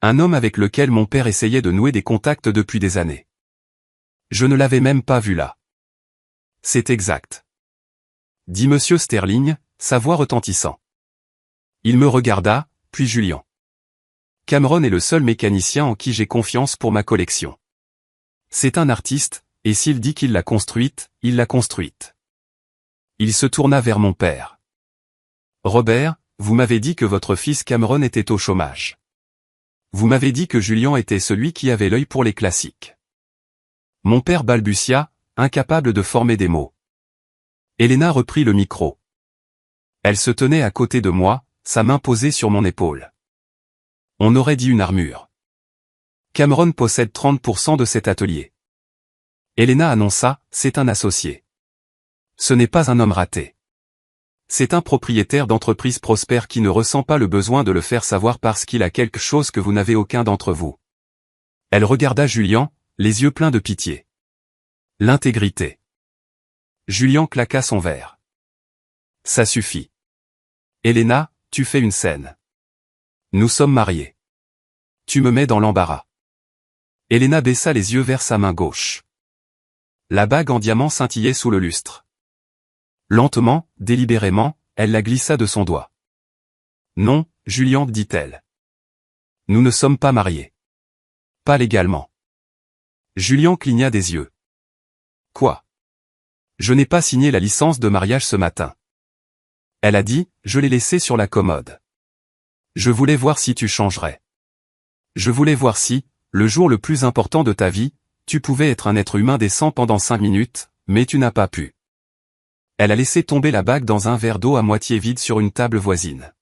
Un homme avec lequel mon père essayait de nouer des contacts depuis des années. Je ne l'avais même pas vu là. C'est exact. Dit Monsieur Sterling, sa voix retentissant. Il me regarda, puis Julien. Cameron est le seul mécanicien en qui j'ai confiance pour ma collection. C'est un artiste, et s'il dit qu'il l'a construite, il l'a construite. Il se tourna vers mon père. Robert, vous m'avez dit que votre fils Cameron était au chômage. Vous m'avez dit que Julien était celui qui avait l'œil pour les classiques. Mon père balbutia, incapable de former des mots. Elena reprit le micro. Elle se tenait à côté de moi, sa main posée sur mon épaule. On aurait dit une armure. Cameron possède 30% de cet atelier. Elena annonça, c'est un associé. Ce n'est pas un homme raté. C'est un propriétaire d'entreprise prospère qui ne ressent pas le besoin de le faire savoir parce qu'il a quelque chose que vous n'avez aucun d'entre vous. Elle regarda Julien, les yeux pleins de pitié. L'intégrité. Julien claqua son verre. Ça suffit. Elena, tu fais une scène. Nous sommes mariés. Tu me mets dans l'embarras. Elena baissa les yeux vers sa main gauche. La bague en diamant scintillait sous le lustre. Lentement, délibérément, elle la glissa de son doigt. Non, Julien, dit-elle. Nous ne sommes pas mariés. Pas légalement. Julien cligna des yeux. Quoi? Je n'ai pas signé la licence de mariage ce matin. Elle a dit, je l'ai laissée sur la commode. Je voulais voir si tu changerais. Je voulais voir si, le jour le plus important de ta vie, tu pouvais être un être humain décent pendant 5 minutes, mais tu n'as pas pu. Elle a laissé tomber la bague dans un verre d'eau à moitié vide sur une table voisine.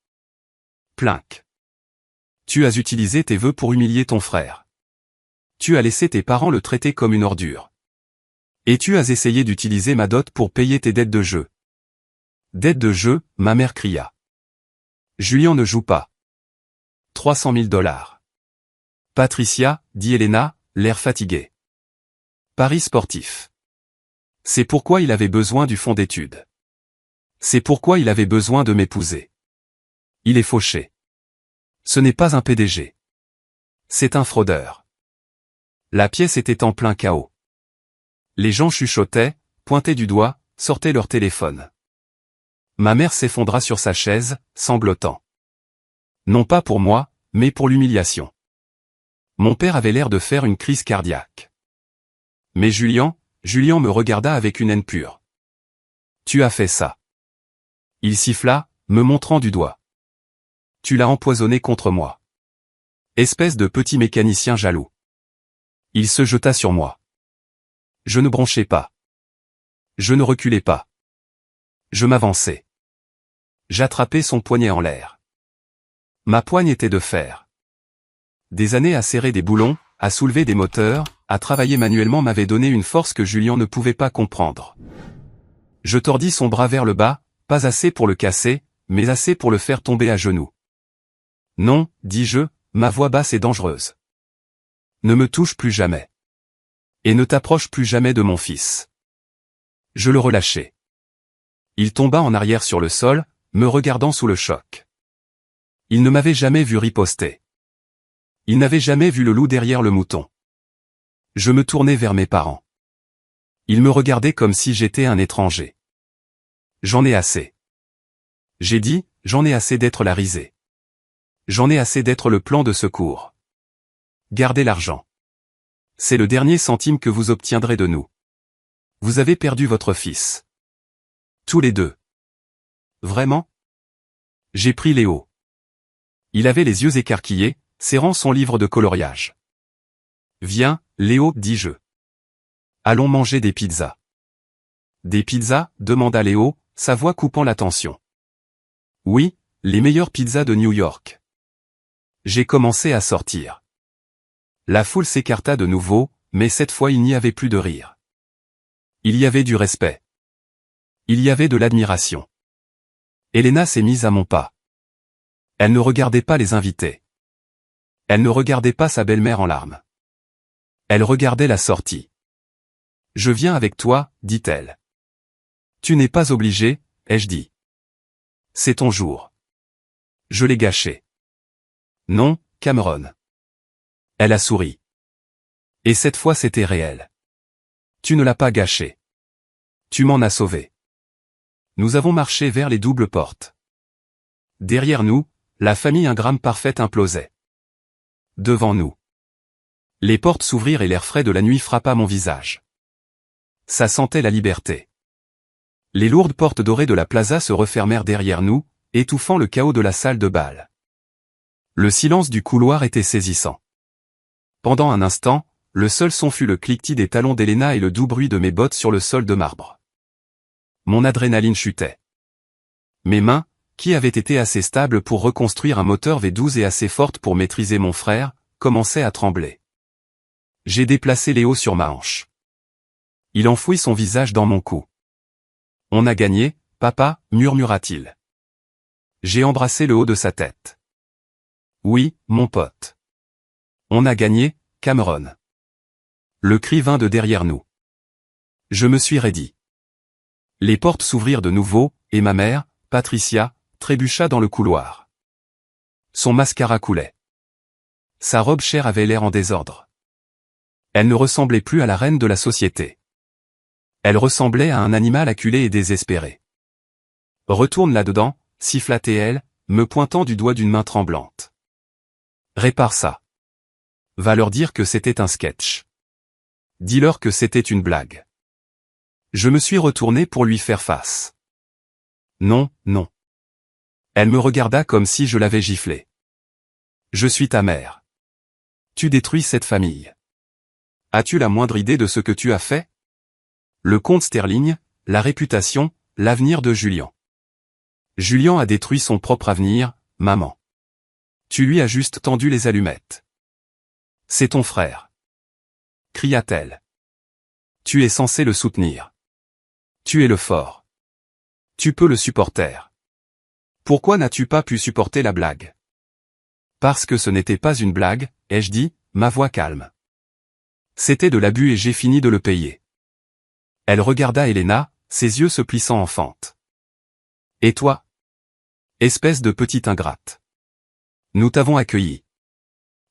Plinc. Tu as utilisé tes vœux pour humilier ton frère. Tu as laissé tes parents le traiter comme une ordure. Et tu as essayé d'utiliser ma dot pour payer tes dettes de jeu. Dettes de jeu, ma mère cria. Julien ne joue pas. 300 000 $. Patricia, dit Elena, l'air fatigué. Paris sportif. C'est pourquoi il avait besoin du fonds d'études. C'est pourquoi il avait besoin de m'épouser. Il est fauché. Ce n'est pas un PDG. C'est un fraudeur. La pièce était en plein chaos. Les gens chuchotaient, pointaient du doigt, sortaient leur téléphone. Ma mère s'effondra sur sa chaise, sanglotant. Non pas pour moi, mais pour l'humiliation. Mon père avait l'air de faire une crise cardiaque. Mais Julien me regarda avec une haine pure. Tu as fait ça. Il siffla, me montrant du doigt. Tu l'as empoisonné contre moi. Espèce de petit mécanicien jaloux. Il se jeta sur moi. Je ne bronchais pas. Je ne reculais pas. Je m'avançai. J'attrapai son poignet en l'air. Ma poigne était de fer. Des années à serrer des boulons, à soulever des moteurs, à travailler manuellement m'avaient donné une force que Julien ne pouvait pas comprendre. Je tordis son bras vers le bas, pas assez pour le casser, mais assez pour le faire tomber à genoux. Non, dis-je, ma voix basse et dangereuse. Ne me touche plus jamais. Et ne t'approche plus jamais de mon fils. Je le relâchai. Il tomba en arrière sur le sol, me regardant sous le choc. Il ne m'avait jamais vu riposter. Il n'avait jamais vu le loup derrière le mouton. Je me tournai vers mes parents. Ils me regardaient comme si j'étais un étranger. J'en ai assez. J'ai dit, j'en ai assez d'être la risée. J'en ai assez d'être le plan de secours. Gardez l'argent. C'est le dernier centime que vous obtiendrez de nous. Vous avez perdu votre fils. Tous les deux. Vraiment? J'ai pris Léo. Il avait les yeux écarquillés, serrant son livre de coloriage. Viens, Léo, dis-je. Allons manger des pizzas. Des pizzas, demanda Léo, sa voix coupant la tension. Oui, les meilleures pizzas de New York. J'ai commencé à sortir. La foule s'écarta de nouveau, mais cette fois il n'y avait plus de rire. Il y avait du respect. Il y avait de l'admiration. Elena s'est mise à mon pas. Elle ne regardait pas les invités. Elle ne regardait pas sa belle-mère en larmes. Elle regardait la sortie. Je viens avec toi, dit-elle. Tu n'es pas obligé, ai-je dit. C'est ton jour. Je l'ai gâché. Non, Cameron. Elle a souri. Et cette fois c'était réel. Tu ne l'as pas gâché. Tu m'en as sauvé. Nous avons marché vers les doubles portes. Derrière nous, la famille Ingram parfaite implosait. Devant nous. Les portes s'ouvrirent et l'air frais de la nuit frappa mon visage. Ça sentait la liberté. Les lourdes portes dorées de la plaza se refermèrent derrière nous, étouffant le chaos de la salle de bal. Le silence du couloir était saisissant. Pendant un instant, le seul son fut le cliquetis des talons d'Elena et le doux bruit de mes bottes sur le sol de marbre. Mon adrénaline chutait. Mes mains, qui avaient été assez stables pour reconstruire un moteur V12 et assez fortes pour maîtriser mon frère, commençaient à trembler. J'ai déplacé Léo sur ma hanche. Il enfouit son visage dans mon cou. On a gagné, papa, murmura-t-il. J'ai embrassé le haut de sa tête. Oui, mon pote. On a gagné, Cameron. Le cri vint de derrière nous. Je me suis raidi. Les portes s'ouvrirent de nouveau, et ma mère, Patricia, trébucha dans le couloir. Son mascara coulait. Sa robe chère avait l'air en désordre. Elle ne ressemblait plus à la reine de la société. Elle ressemblait à un animal acculé et désespéré. Retourne là-dedans, siffla-t-elle, me pointant du doigt d'une main tremblante. Répare ça. Va leur dire que c'était un sketch. Dis-leur que c'était une blague. Je me suis retourné pour lui faire face. Non, non. Elle me regarda comme si je l'avais giflé. Je suis ta mère. Tu détruis cette famille. As-tu la moindre idée de ce que tu as fait? Le comte Sterling, la réputation, l'avenir de Julian. Julian a détruit son propre avenir, maman. Tu lui as juste tendu les allumettes. C'est ton frère. Cria-t-elle. Tu es censé le soutenir. Tu es le fort. Tu peux le supporter. Pourquoi n'as-tu pas pu supporter la blague? Parce que ce n'était pas une blague, ai-je dit, ma voix calme. C'était de l'abus et j'ai fini de le payer. Elle regarda Elena, ses yeux se plissant en fente. Et toi? Espèce de petite ingrate. Nous t'avons accueilli.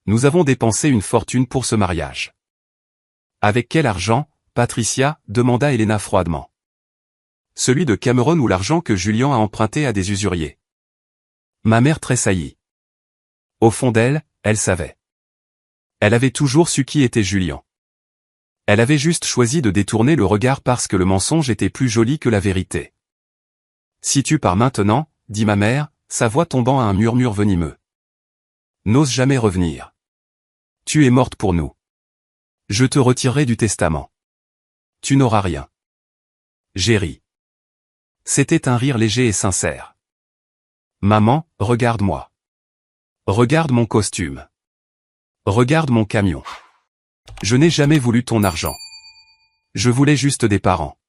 Nous avons dépensé une fortune pour ce mariage. Avec quel argent, Patricia, demanda Elena froidement. Celui de Cameron ou l'argent que Julian a emprunté à des usuriers. Ma mère tressaillit. Au fond d'elle, elle savait. Elle avait toujours su qui était Julian. Elle avait juste choisi de détourner le regard parce que le mensonge était plus joli que la vérité. Si tu pars maintenant, dit ma mère, sa voix tombant à un murmure venimeux. N'ose jamais revenir. Tu es morte pour nous. Je te retirerai du testament. Tu n'auras rien. J'ai ri. C'était un rire léger et sincère. Maman, regarde-moi. Regarde mon costume. Regarde mon camion. Je n'ai jamais voulu ton argent. Je voulais juste des parents.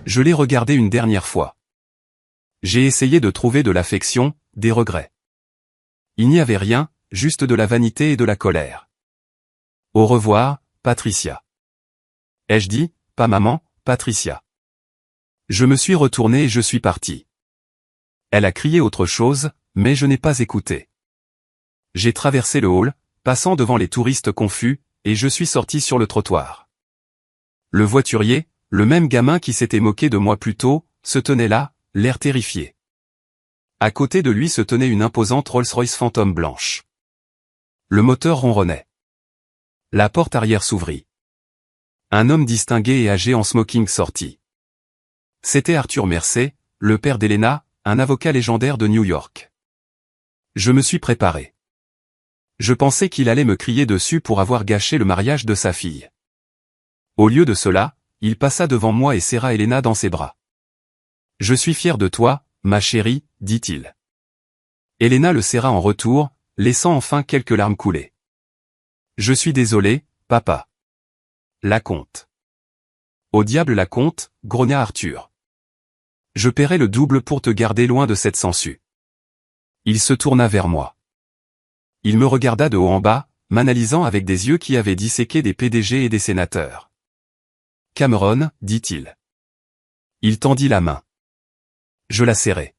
Je l'ai regardé une dernière fois. J'ai essayé de trouver de l'affection, des regrets. Il n'y avait rien, juste de la vanité et de la colère. Au revoir, Patricia. Ai-je dit, pas maman, Patricia. Je me suis retourné et je suis parti. Elle a crié autre chose, mais je n'ai pas écouté. J'ai traversé le hall, passant devant les touristes confus, et je suis sorti sur le trottoir. Le voiturier, le même gamin qui s'était moqué de moi plus tôt, se tenait là, l'air terrifié. À côté de lui se tenait une imposante Rolls-Royce Phantom blanche. Le moteur ronronnait. La porte arrière s'ouvrit. Un homme distingué et âgé en smoking sortit. C'était Arthur Mercey, le père d'Elena, un avocat légendaire de New York. Je me suis préparé. Je pensais qu'il allait me crier dessus pour avoir gâché le mariage de sa fille. Au lieu de cela, il passa devant moi et serra Elena dans ses bras. « Je suis fier de toi, ma chérie, dit-il. » Elena le serra en retour, laissant enfin quelques larmes couler. « Je suis désolé, papa. » La comte. « Au diable la comte, grogna Arthur. Je paierai le double pour te garder loin de cette sangsue. Il se tourna vers moi. Il me regarda de haut en bas, m'analysant avec des yeux qui avaient disséqué des PDG et des sénateurs. « Cameron, dit-il. » Il tendit la main. Je la serrai.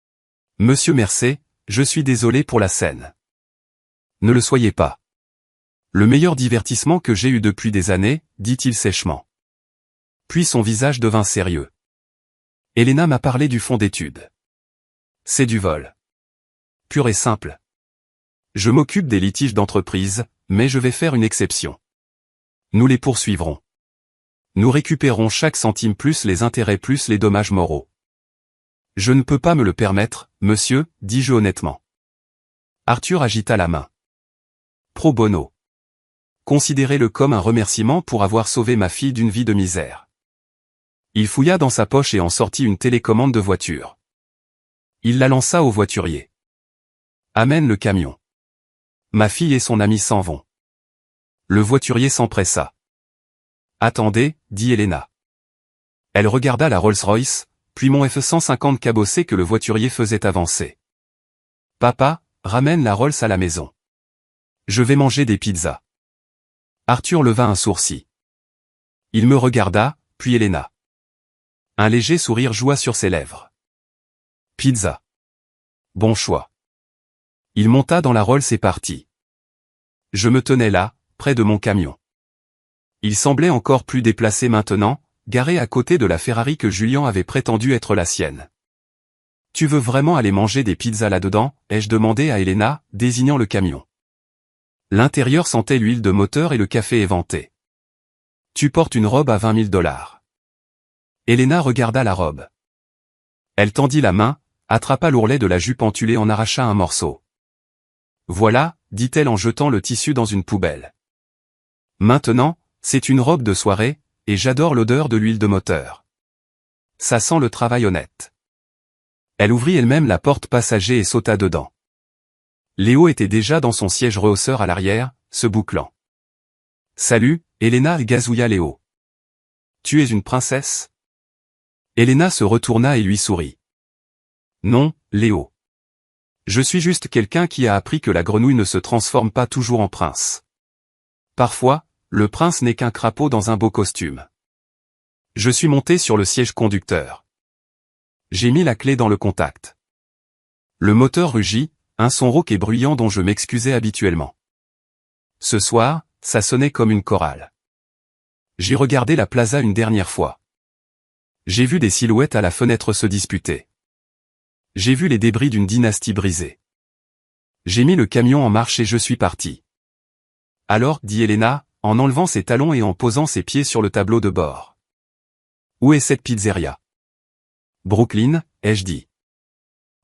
« Monsieur Mercey, je suis désolé pour la scène. » « Ne le soyez pas. Le meilleur divertissement que j'ai eu depuis des années, dit-il sèchement. Puis son visage devint sérieux. Elena m'a parlé du fonds d'études. C'est du vol. Pur et simple. Je m'occupe des litiges d'entreprise, mais je vais faire une exception. Nous les poursuivrons. Nous récupérons chaque centime plus les intérêts plus les dommages moraux. Je ne peux pas me le permettre, monsieur, dis-je honnêtement. Arthur agita la main. Pro bono. Considérez-le comme un remerciement pour avoir sauvé ma fille d'une vie de misère. Il fouilla dans sa poche et en sortit une télécommande de voiture. Il la lança au voiturier. Amène le camion. Ma fille et son ami s'en vont. Le voiturier s'empressa. Attendez, dit Elena. Elle regarda la Rolls-Royce, puis mon F-150 cabossé que le voiturier faisait avancer. Papa, ramène la Rolls à la maison. Je vais manger des pizzas. Arthur leva un sourcil. Il me regarda, puis Elena. Un léger sourire joua sur ses lèvres. Pizza. Bon choix. Il monta dans la Rolls et partit. Je me tenais là, près de mon camion. Il semblait encore plus déplacé maintenant, garé à côté de la Ferrari que Julian avait prétendu être la sienne. « Tu veux vraiment aller manger des pizzas là-dedans » ai-je demandé à Elena, désignant le camion. L'intérieur sentait l'huile de moteur et le café éventé. « Tu portes une robe à $20 000. » Elena regarda la robe. Elle tendit la main, attrapa l'ourlet de la jupe entulée en arracha un morceau. « Voilà, dit-elle en jetant le tissu dans une poubelle. Maintenant, c'est une robe de soirée, et j'adore l'odeur de l'huile de moteur. Ça sent le travail honnête. » Elle ouvrit elle-même la porte passager et sauta dedans. Léo était déjà dans son siège rehausseur à l'arrière, se bouclant. « Salut, Elena » gazouilla Léo. « Tu es une princesse ?» Elena se retourna et lui sourit. « Non, Léo. Je suis juste quelqu'un qui a appris que la grenouille ne se transforme pas toujours en prince. Parfois, le prince n'est qu'un crapaud dans un beau costume. Je suis monté sur le siège conducteur. J'ai mis la clé dans le contact. Le moteur rugit, un son rauque et bruyant dont je m'excusais habituellement. Ce soir, ça sonnait comme une chorale. J'ai regardé la plaza une dernière fois. J'ai vu des silhouettes à la fenêtre se disputer. J'ai vu les débris d'une dynastie brisée. J'ai mis le camion en marche et je suis parti. Alors, dit Elena, en enlevant ses talons et en posant ses pieds sur le tableau de bord. Où est cette pizzeria? Brooklyn, ai-je dit.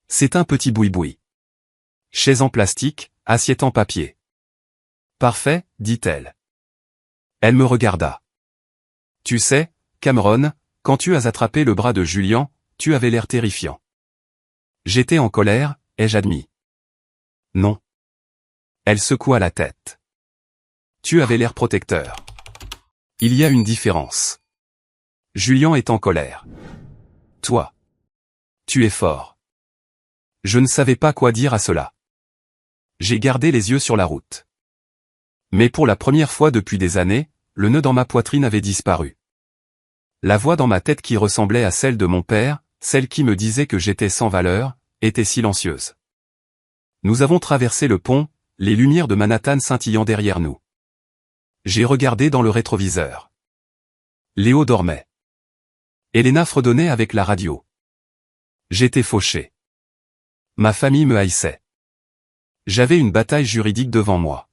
C'est un petit boui-boui. Chaise en plastique, assiette en papier. Parfait, dit-elle. Elle me regarda. Tu sais, Cameron, quand tu as attrapé le bras de Julian, tu avais l'air terrifiant. J'étais en colère, ai-je admis. Non. Elle secoua la tête. Tu avais l'air protecteur. Il y a une différence. Julien est en colère. Toi. Tu es fort. Je ne savais pas quoi dire à cela. J'ai gardé les yeux sur la route. Mais pour la première fois depuis des années, le nœud dans ma poitrine avait disparu. La voix dans ma tête qui ressemblait à celle de mon père, celle qui me disait que j'étais sans valeur, était silencieuse. Nous avons traversé le pont, les lumières de Manhattan scintillant derrière nous. J'ai regardé dans le rétroviseur. Léo dormait. Elena fredonnait avec la radio. J'étais fauché. Ma famille me haïssait. J'avais une bataille juridique devant moi.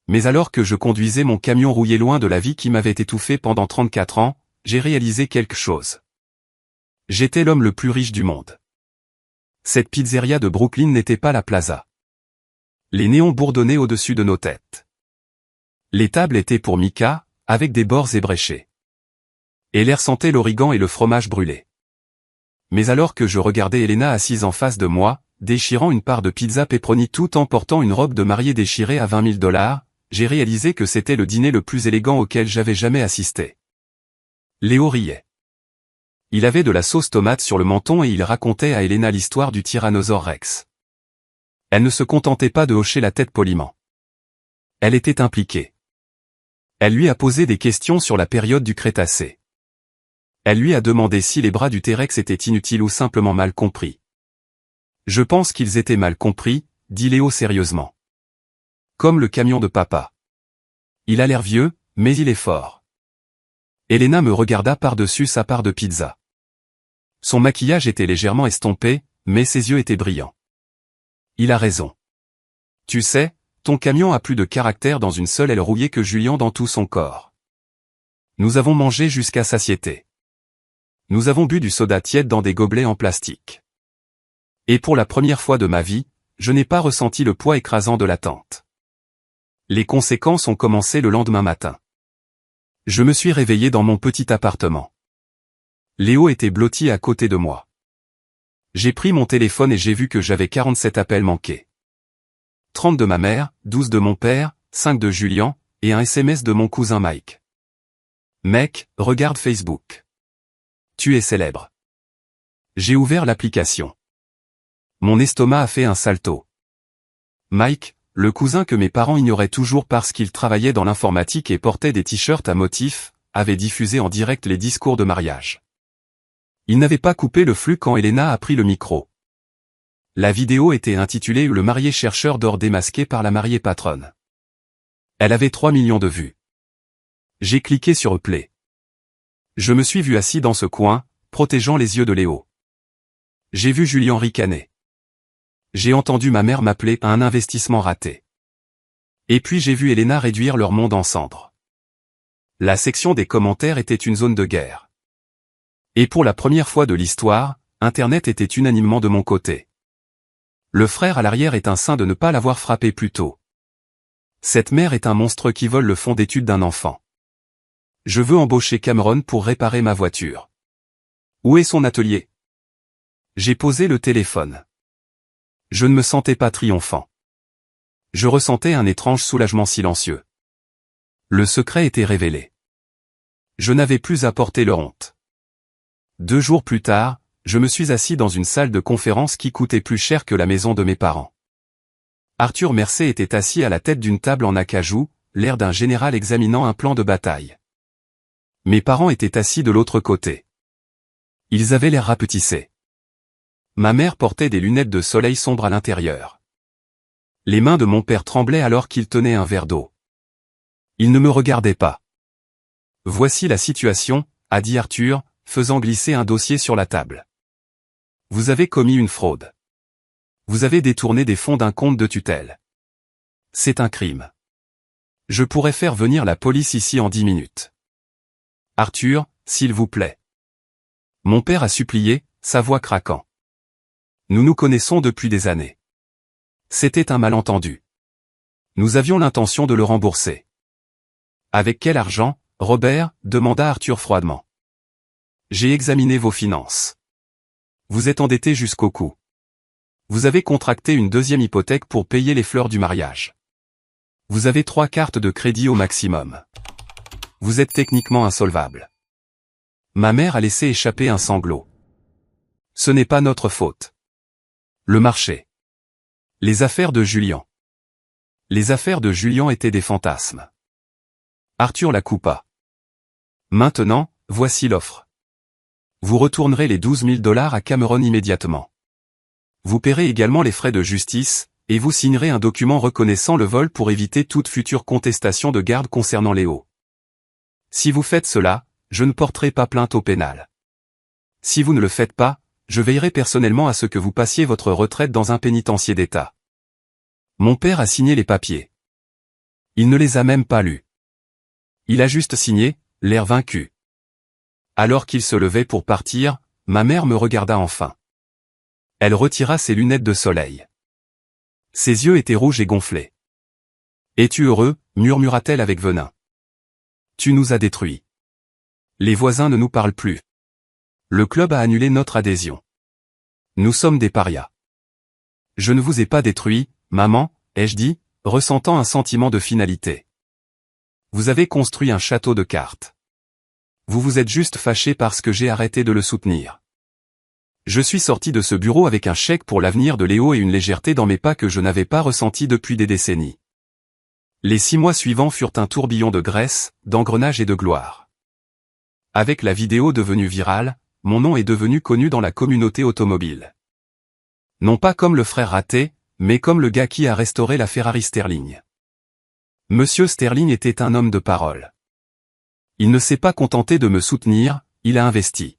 Mais alors que je conduisais mon camion rouillé loin de la vie qui m'avait étouffé pendant 34 ans, j'ai réalisé quelque chose. J'étais l'homme le plus riche du monde. Cette pizzeria de Brooklyn n'était pas la plaza. Les néons bourdonnaient au-dessus de nos têtes. Les tables étaient pour Mika, avec des bords ébréchés. Et l'air sentait l'origan et le fromage brûlé. Mais alors que je regardais Elena assise en face de moi, déchirant une part de pizza pepperoni tout en portant une robe de mariée déchirée à $20,000, j'ai réalisé que c'était le dîner le plus élégant auquel j'avais jamais assisté. Léo riait. Il avait de la sauce tomate sur le menton et il racontait à Elena l'histoire du Tyrannosaure Rex. Elle ne se contentait pas de hocher la tête poliment. Elle était impliquée. Elle lui a posé des questions sur la période du Crétacé. Elle lui a demandé si les bras du T-Rex étaient inutiles ou simplement mal compris. Je pense qu'ils étaient mal compris, dit Léo sérieusement. Comme le camion de papa. Il a l'air vieux, mais il est fort. Elena me regarda par-dessus sa part de pizza. Son maquillage était légèrement estompé, mais ses yeux étaient brillants. Il a raison. Tu sais, ton camion a plus de caractère dans une seule aile rouillée que Julien dans tout son corps. Nous avons mangé jusqu'à satiété. Nous avons bu du soda tiède dans des gobelets en plastique. Et pour la première fois de ma vie, je n'ai pas ressenti le poids écrasant de l'attente. Les conséquences ont commencé le lendemain matin. Je me suis réveillé dans mon petit appartement. Léo était blotti à côté de moi. J'ai pris mon téléphone et j'ai vu que j'avais 47 appels manqués. 30 de ma mère, 12 de mon père, 5 de Julien, et un SMS de mon cousin Mike. Mec, regarde Facebook. Tu es célèbre. J'ai ouvert l'application. Mon estomac a fait un salto. Mike, le cousin que mes parents ignoraient toujours parce qu'il travaillait dans l'informatique et portait des t-shirts à motifs, avait diffusé en direct les discours de mariage. Il n'avait pas coupé le flux quand Elena a pris le micro. La vidéo était intitulée « Le marié chercheur d'or démasqué par la mariée patronne ». Elle avait 3 millions de vues. J'ai cliqué sur Play. Je me suis vu assis dans ce coin, protégeant les yeux de Léo. J'ai vu Julien ricaner. J'ai entendu ma mère m'appeler à un investissement raté. Et puis j'ai vu Elena réduire leur monde en cendres. La section des commentaires était une zone de guerre. Et pour la première fois de l'histoire, Internet était unanimement de mon côté. Le frère à l'arrière est un saint de ne pas l'avoir frappé plus tôt. Cette mère est un monstre qui vole le fond d'études d'un enfant. Je veux embaucher Cameron pour réparer ma voiture. Où est son atelier? J'ai posé le téléphone. Je ne me sentais pas triomphant. Je ressentais un étrange soulagement silencieux. Le secret était révélé. Je n'avais plus à porter leur honte. 2 jours plus tard, je me suis assis dans une salle de conférence qui coûtait plus cher que la maison de mes parents. Arthur Mercé était assis à la tête d'une table en acajou, l'air d'un général examinant un plan de bataille. Mes parents étaient assis de l'autre côté. Ils avaient l'air rapetissés. Ma mère portait des lunettes de soleil sombre à l'intérieur. Les mains de mon père tremblaient alors qu'il tenait un verre d'eau. Il ne me regardait pas. Voici la situation, a dit Arthur, faisant glisser un dossier sur la table. Vous avez commis une fraude. Vous avez détourné des fonds d'un compte de tutelle. C'est un crime. Je pourrais faire venir la police ici en 10 minutes. Arthur, s'il vous plaît. Mon père a supplié, sa voix craquant. Nous nous connaissons depuis des années. C'était un malentendu. Nous avions l'intention de le rembourser. Avec quel argent, Robert? Demanda Arthur froidement. J'ai examiné vos finances. Vous êtes endetté jusqu'au cou. Vous avez contracté une 2e hypothèque pour payer les fleurs du mariage. Vous avez 3 cartes de crédit au maximum. Vous êtes techniquement insolvable. Ma mère a laissé échapper un sanglot. Ce n'est pas notre faute. Le marché. Les affaires de Julian. Les affaires de Julian étaient des fantasmes. Arthur la coupa. Maintenant, voici l'offre. Vous retournerez les 12 000 $ à Cameron immédiatement. Vous paierez également les frais de justice, et vous signerez un document reconnaissant le vol pour éviter toute future contestation de garde concernant Léo. Si vous faites cela, je ne porterai pas plainte au pénal. Si vous ne le faites pas, je veillerai personnellement à ce que vous passiez votre retraite dans un pénitencier d'État. Mon père a signé les papiers. Il ne les a même pas lus. Il a juste signé, l'air vaincu. Alors qu'il se levait pour partir, ma mère me regarda enfin. Elle retira ses lunettes de soleil. Ses yeux étaient rouges et gonflés. « Es-tu heureux ?» murmura-t-elle avec venin. « Tu nous as détruits. Les voisins ne nous parlent plus. Le club a annulé notre adhésion. Nous sommes des parias. »« Je ne vous ai pas détruit, maman, » ai-je dit, ressentant un sentiment de finalité. « Vous avez construit un château de cartes. Vous vous êtes juste fâché parce que j'ai arrêté de le soutenir. » Je suis sorti de ce bureau avec un chèque pour l'avenir de Léo et une légèreté dans mes pas que je n'avais pas ressentie depuis des décennies. Les 6 mois suivants furent un tourbillon de graisse, d'engrenage et de gloire. Avec la vidéo devenue virale, mon nom est devenu connu dans la communauté automobile. Non pas comme le frère raté, mais comme le gars qui a restauré la Ferrari Sterling. Monsieur Sterling était un homme de parole. Il ne s'est pas contenté de me soutenir, il a investi.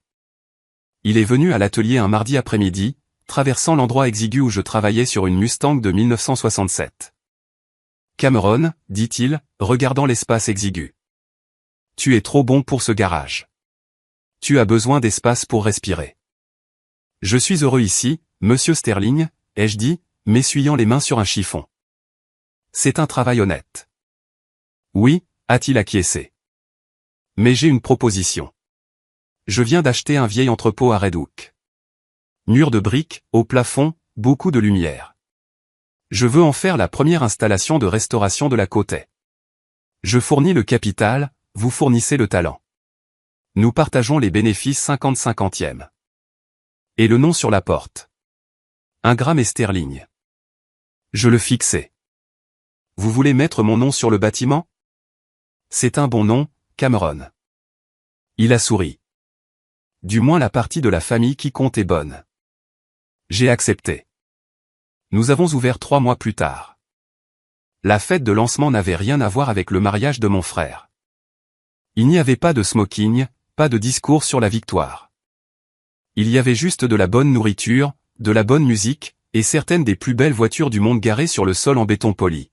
Il est venu à l'atelier un mardi après-midi, traversant l'endroit exigu où je travaillais sur une Mustang de 1967. « Cameron, dit-il, regardant l'espace exigu. Tu es trop bon pour ce garage. Tu as besoin d'espace pour respirer. Je suis heureux ici, monsieur Sterling, ai-je dit, m'essuyant les mains sur un chiffon. C'est un travail honnête. Oui, a-t-il acquiescé. Mais j'ai une proposition. Je viens d'acheter un vieil entrepôt à Red Hook. Mur de briques, au plafond, beaucoup de lumière. Je veux en faire la première installation de restauration de la côte est. Je fournis le capital, vous fournissez le talent. Nous partageons les bénéfices 50-50e. Et le nom sur la porte. 1 gramme et sterling. Je le fixai. Vous voulez mettre mon nom sur le bâtiment? C'est un bon nom, Cameron. Il a souri. Du moins la partie de la famille qui compte est bonne. J'ai accepté. Nous avons ouvert 3 mois plus tard. La fête de lancement n'avait rien à voir avec le mariage de mon frère. Il n'y avait pas de smoking, pas de discours sur la victoire. Il y avait juste de la bonne nourriture, de la bonne musique, et certaines des plus belles voitures du monde garées sur le sol en béton poli.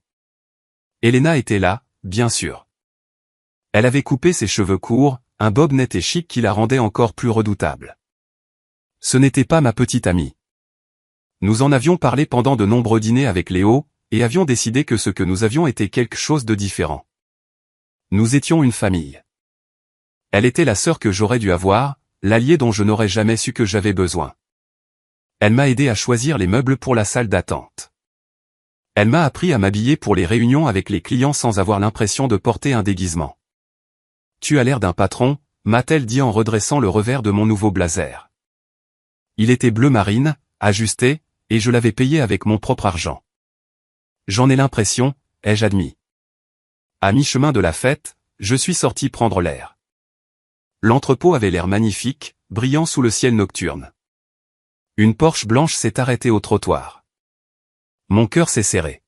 Elena était là, bien sûr. Elle avait coupé ses cheveux courts, un bob net et chic qui la rendait encore plus redoutable. Ce n'était pas ma petite amie. Nous en avions parlé pendant de nombreux dîners avec Léo, et avions décidé que ce que nous avions était quelque chose de différent. Nous étions une famille. Elle était la sœur que j'aurais dû avoir, l'allié dont je n'aurais jamais su que j'avais besoin. Elle m'a aidé à choisir les meubles pour la salle d'attente. Elle m'a appris à m'habiller pour les réunions avec les clients sans avoir l'impression de porter un déguisement. Tu as l'air d'un patron, m'a-t-elle dit en redressant le revers de mon nouveau blazer. Il était bleu marine, ajusté, et je l'avais payé avec mon propre argent. J'en ai l'impression, ai-je admis. À mi-chemin de la fête, je suis sorti prendre l'air. L'entrepôt avait l'air magnifique, brillant sous le ciel nocturne. Une Porsche blanche s'est arrêtée au trottoir. Mon cœur s'est serré.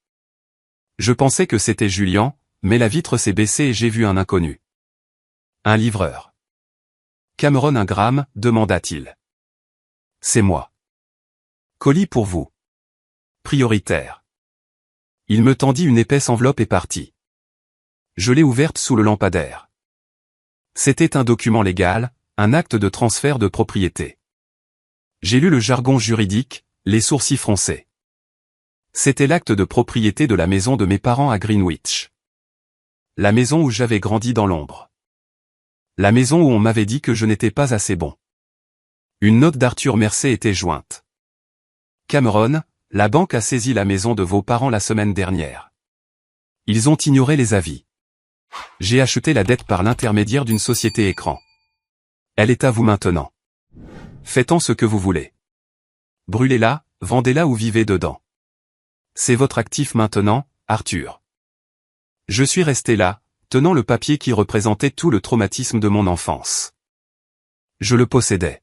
Je pensais que c'était Julian, mais la vitre s'est baissée et j'ai vu un inconnu. Un livreur. Cameron 1 gramme, demanda-t-il. C'est moi. Colis pour vous. Prioritaire. Il me tendit une épaisse enveloppe et partit. Je l'ai ouverte sous le lampadaire. C'était un document légal, un acte de transfert de propriété. J'ai lu le jargon juridique, les sourcils froncés. C'était l'acte de propriété de la maison de mes parents à Greenwich. La maison où j'avais grandi dans l'ombre. La maison où on m'avait dit que je n'étais pas assez bon. Une note d'Arthur Mercé était jointe. Cameron, la banque a saisi la maison de vos parents la semaine dernière. Ils ont ignoré les avis. J'ai acheté la dette par l'intermédiaire d'une société écran. Elle est à vous maintenant. Faites-en ce que vous voulez. Brûlez-la, vendez-la ou vivez dedans. C'est votre actif maintenant, Arthur. Je suis resté là, tenant le papier qui représentait tout le traumatisme de mon enfance. Je le possédais.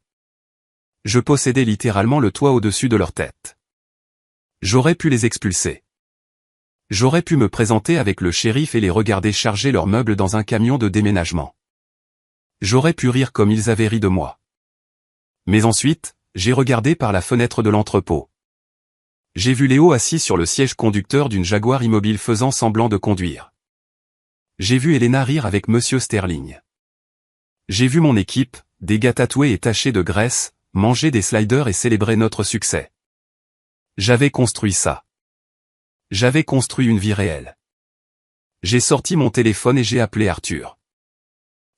Je possédais littéralement le toit au-dessus de leur tête. J'aurais pu les expulser. J'aurais pu me présenter avec le shérif et les regarder charger leurs meubles dans un camion de déménagement. J'aurais pu rire comme ils avaient ri de moi. Mais ensuite, j'ai regardé par la fenêtre de l'entrepôt. J'ai vu Léo assis sur le siège conducteur d'une Jaguar immobile faisant semblant de conduire. J'ai vu Elena rire avec Monsieur Sterling. J'ai vu mon équipe, des gars tatoués et tachés de graisse, manger des sliders et célébrer notre succès. J'avais construit ça. J'avais construit une vie réelle. J'ai sorti mon téléphone et j'ai appelé Arthur.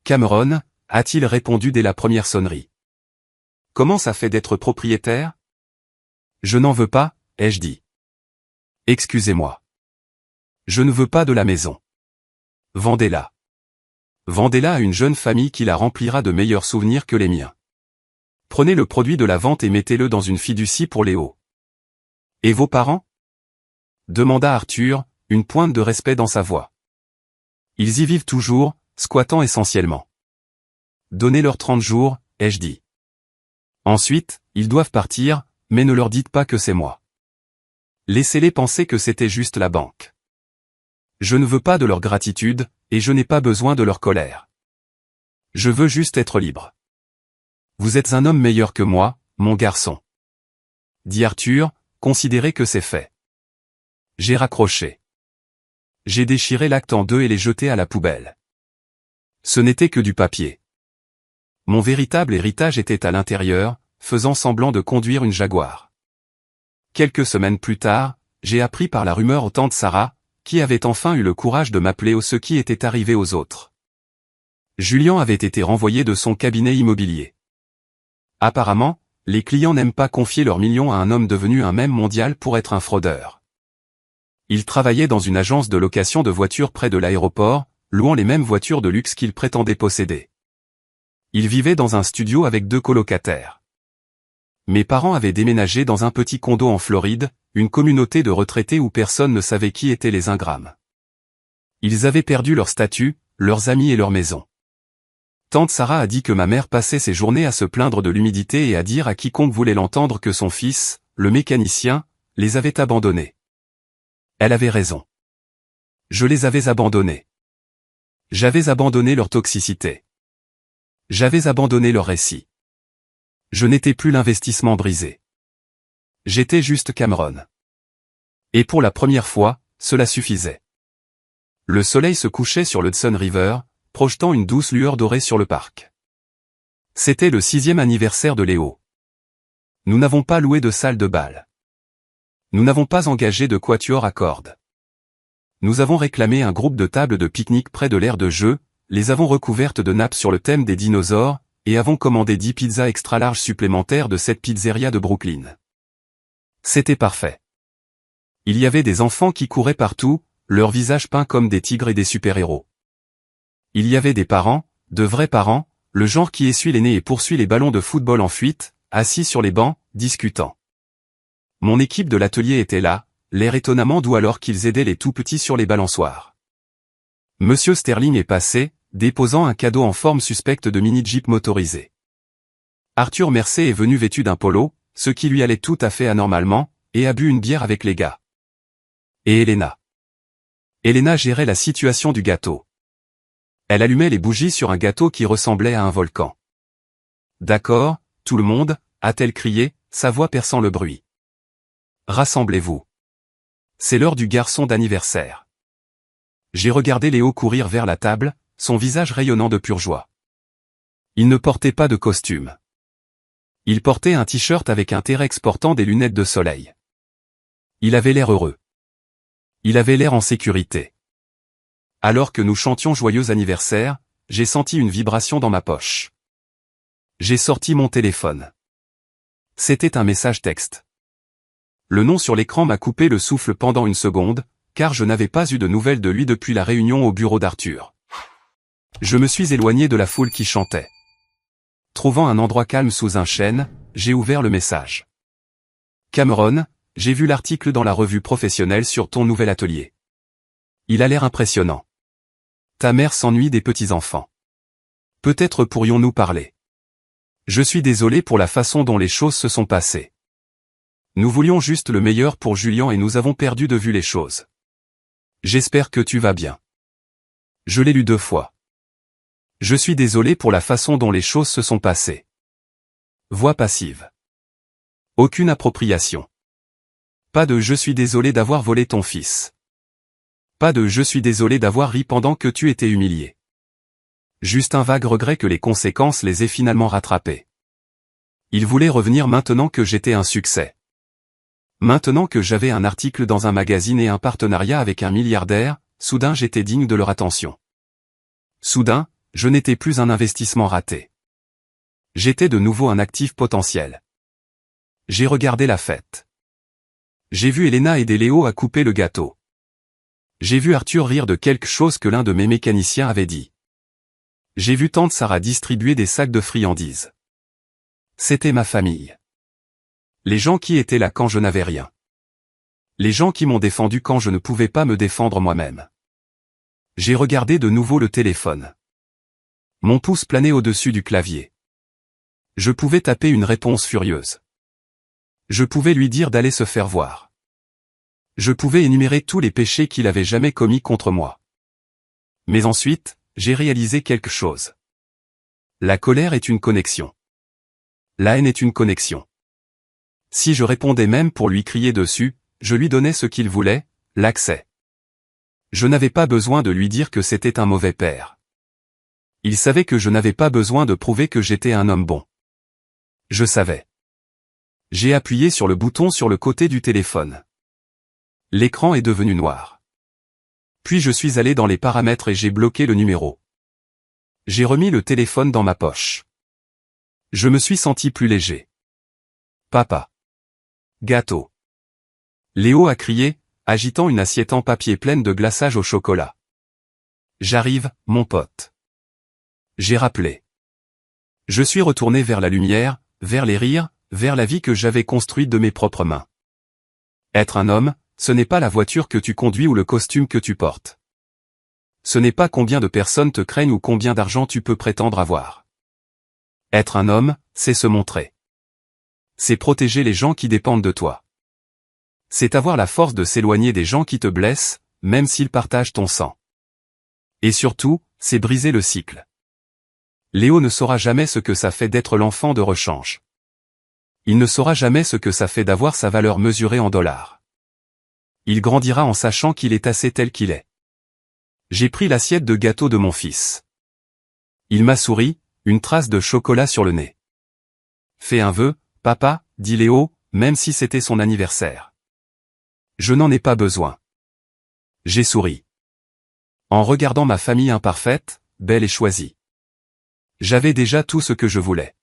Cameron, a-t-il répondu dès la première sonnerie. Comment ça fait d'être propriétaire? Je n'en veux pas, ai-je dit. Excusez-moi. Je ne veux pas de la maison. Vendez-la. Vendez-la à une jeune famille qui la remplira de meilleurs souvenirs que les miens. Prenez le produit de la vente et mettez-le dans une fiducie pour Léo. Et vos parents? Demanda Arthur, une pointe de respect dans sa voix. Ils y vivent toujours, squattant essentiellement. Donnez-leur 30 jours, ai-je dit. Ensuite, ils doivent partir, mais ne leur dites pas que c'est moi. Laissez-les penser que c'était juste la banque. Je ne veux pas de leur gratitude, et je n'ai pas besoin de leur colère. Je veux juste être libre. Vous êtes un homme meilleur que moi, mon garçon. Dit Arthur, considérez que c'est fait. J'ai raccroché. J'ai déchiré l'acte en deux et l'ai jeté à la poubelle. Ce n'était que du papier. Mon véritable héritage était à l'intérieur, faisant semblant de conduire une Jaguar. Quelques semaines plus tard, j'ai appris par la rumeur aux tantes Sarah, qui avait enfin eu le courage de m'appeler au ce qui était arrivé aux autres. Julien avait été renvoyé de son cabinet immobilier. Apparemment, les clients n'aiment pas confier leurs millions à un homme devenu un mème mondial pour être un fraudeur. Il travaillait dans une agence de location de voitures près de l'aéroport, louant les mêmes voitures de luxe qu'il prétendait posséder. Il vivait dans un studio avec 2 colocataires. Mes parents avaient déménagé dans un petit condo en Floride, une communauté de retraités où personne ne savait qui étaient les ingrats. Ils avaient perdu leur statut, leurs amis et leur maison. Tante Sarah a dit que ma mère passait ses journées à se plaindre de l'humidité et à dire à quiconque voulait l'entendre que son fils, le mécanicien, les avait abandonnés. Elle avait raison. Je les avais abandonnés. J'avais abandonné leur toxicité. J'avais abandonné leur récit. Je n'étais plus l'investissement brisé. J'étais juste Cameron. Et pour la première fois, cela suffisait. Le soleil se couchait sur le Hudson River, projetant une douce lueur dorée sur le parc. C'était le 6e anniversaire de Léo. Nous n'avons pas loué de salle de bal. Nous n'avons pas engagé de quatuor à cordes. Nous avons réclamé un groupe de tables de pique-nique près de l'aire de jeu, les avons recouvertes de nappes sur le thème des dinosaures, et avons commandé 10 pizzas extra larges supplémentaires de cette pizzeria de Brooklyn. C'était parfait. Il y avait des enfants qui couraient partout, leurs visages peints comme des tigres et des super-héros. Il y avait des parents, de vrais parents, le genre qui essuie les nez et poursuit les ballons de football en fuite, assis sur les bancs, discutant. Mon équipe de l'atelier était là, l'air étonnamment doux alors qu'ils aidaient les tout-petits sur les balançoires. Monsieur Sterling est passé, déposant un cadeau en forme suspecte de mini-jeep motorisé. Arthur Mercé est venu vêtu d'un polo, ce qui lui allait tout à fait anormalement, et a bu une bière avec les gars. Et Elena. Elena gérait la situation du gâteau. Elle allumait les bougies sur un gâteau qui ressemblait à un volcan. D'accord, tout le monde, a-t-elle crié, sa voix perçant le bruit. Rassemblez-vous. C'est l'heure du garçon d'anniversaire. J'ai regardé Léo courir vers la table, son visage rayonnant de pure joie. Il ne portait pas de costume. Il portait un t-shirt avec un T-Rex portant des lunettes de soleil. Il avait l'air heureux. Il avait l'air en sécurité. Alors que nous chantions joyeux anniversaire, j'ai senti une vibration dans ma poche. J'ai sorti mon téléphone. C'était un message texte. Le nom sur l'écran m'a coupé le souffle pendant une seconde, car je n'avais pas eu de nouvelles de lui depuis la réunion au bureau d'Arthur. Je me suis éloigné de la foule qui chantait. Trouvant un endroit calme sous un chêne, j'ai ouvert le message. Cameron, j'ai vu l'article dans la revue professionnelle sur ton nouvel atelier. Il a l'air impressionnant. Ta mère s'ennuie des petits-enfants. Peut-être pourrions-nous parler. Je suis désolé pour la façon dont les choses se sont passées. Nous voulions juste le meilleur pour Julian et nous avons perdu de vue les choses. J'espère que tu vas bien. Je l'ai lu 2 fois. Je suis désolé pour la façon dont les choses se sont passées. Voix passive. Aucune appropriation. Pas de « je suis désolé d'avoir volé ton fils ». Pas de « je suis désolé d'avoir ri pendant que tu étais humilié ». Juste un vague regret que les conséquences les aient finalement rattrapées. Il voulait revenir maintenant que j'étais un succès. Maintenant que j'avais un article dans un magazine et un partenariat avec un milliardaire, soudain j'étais digne de leur attention. Soudain, je n'étais plus un investissement raté. J'étais de nouveau un actif potentiel. J'ai regardé la fête. J'ai vu Elena aider Léo à couper le gâteau. J'ai vu Arthur rire de quelque chose que l'un de mes mécaniciens avait dit. J'ai vu tante Sarah distribuer des sacs de friandises. C'était ma famille. Les gens qui étaient là quand je n'avais rien. Les gens qui m'ont défendu quand je ne pouvais pas me défendre moi-même. J'ai regardé de nouveau le téléphone. Mon pouce planait au-dessus du clavier. Je pouvais taper une réponse furieuse. Je pouvais lui dire d'aller se faire voir. Je pouvais énumérer tous les péchés qu'il avait jamais commis contre moi. Mais ensuite, j'ai réalisé quelque chose. La colère est une connexion. La haine est une connexion. Si je répondais même pour lui crier dessus, je lui donnais ce qu'il voulait, l'accès. Je n'avais pas besoin de lui dire que c'était un mauvais père. Il savait que je n'avais pas besoin de prouver que j'étais un homme bon. Je savais. J'ai appuyé sur le bouton sur le côté du téléphone. L'écran est devenu noir. Puis je suis allé dans les paramètres et j'ai bloqué le numéro. J'ai remis le téléphone dans ma poche. Je me suis senti plus léger. Papa. Gâteau. Léo a crié, agitant une assiette en papier pleine de glaçage au chocolat. J'arrive, mon pote. J'ai rappelé. Je suis retourné vers la lumière, vers les rires, vers la vie que j'avais construite de mes propres mains. Être un homme, ce n'est pas la voiture que tu conduis ou le costume que tu portes. Ce n'est pas combien de personnes te craignent ou combien d'argent tu peux prétendre avoir. Être un homme, c'est se montrer. C'est protéger les gens qui dépendent de toi. C'est avoir la force de s'éloigner des gens qui te blessent, même s'ils partagent ton sang. Et surtout, c'est briser le cycle. Léo ne saura jamais ce que ça fait d'être l'enfant de rechange. Il ne saura jamais ce que ça fait d'avoir sa valeur mesurée en dollars. Il grandira en sachant qu'il est assez tel qu'il est. J'ai pris l'assiette de gâteau de mon fils. Il m'a souri, une trace de chocolat sur le nez. Fais un vœu, papa, dit Léo, même si c'était son anniversaire. Je n'en ai pas besoin. J'ai souri. En regardant ma famille imparfaite, belle et choisie. J'avais déjà tout ce que je voulais.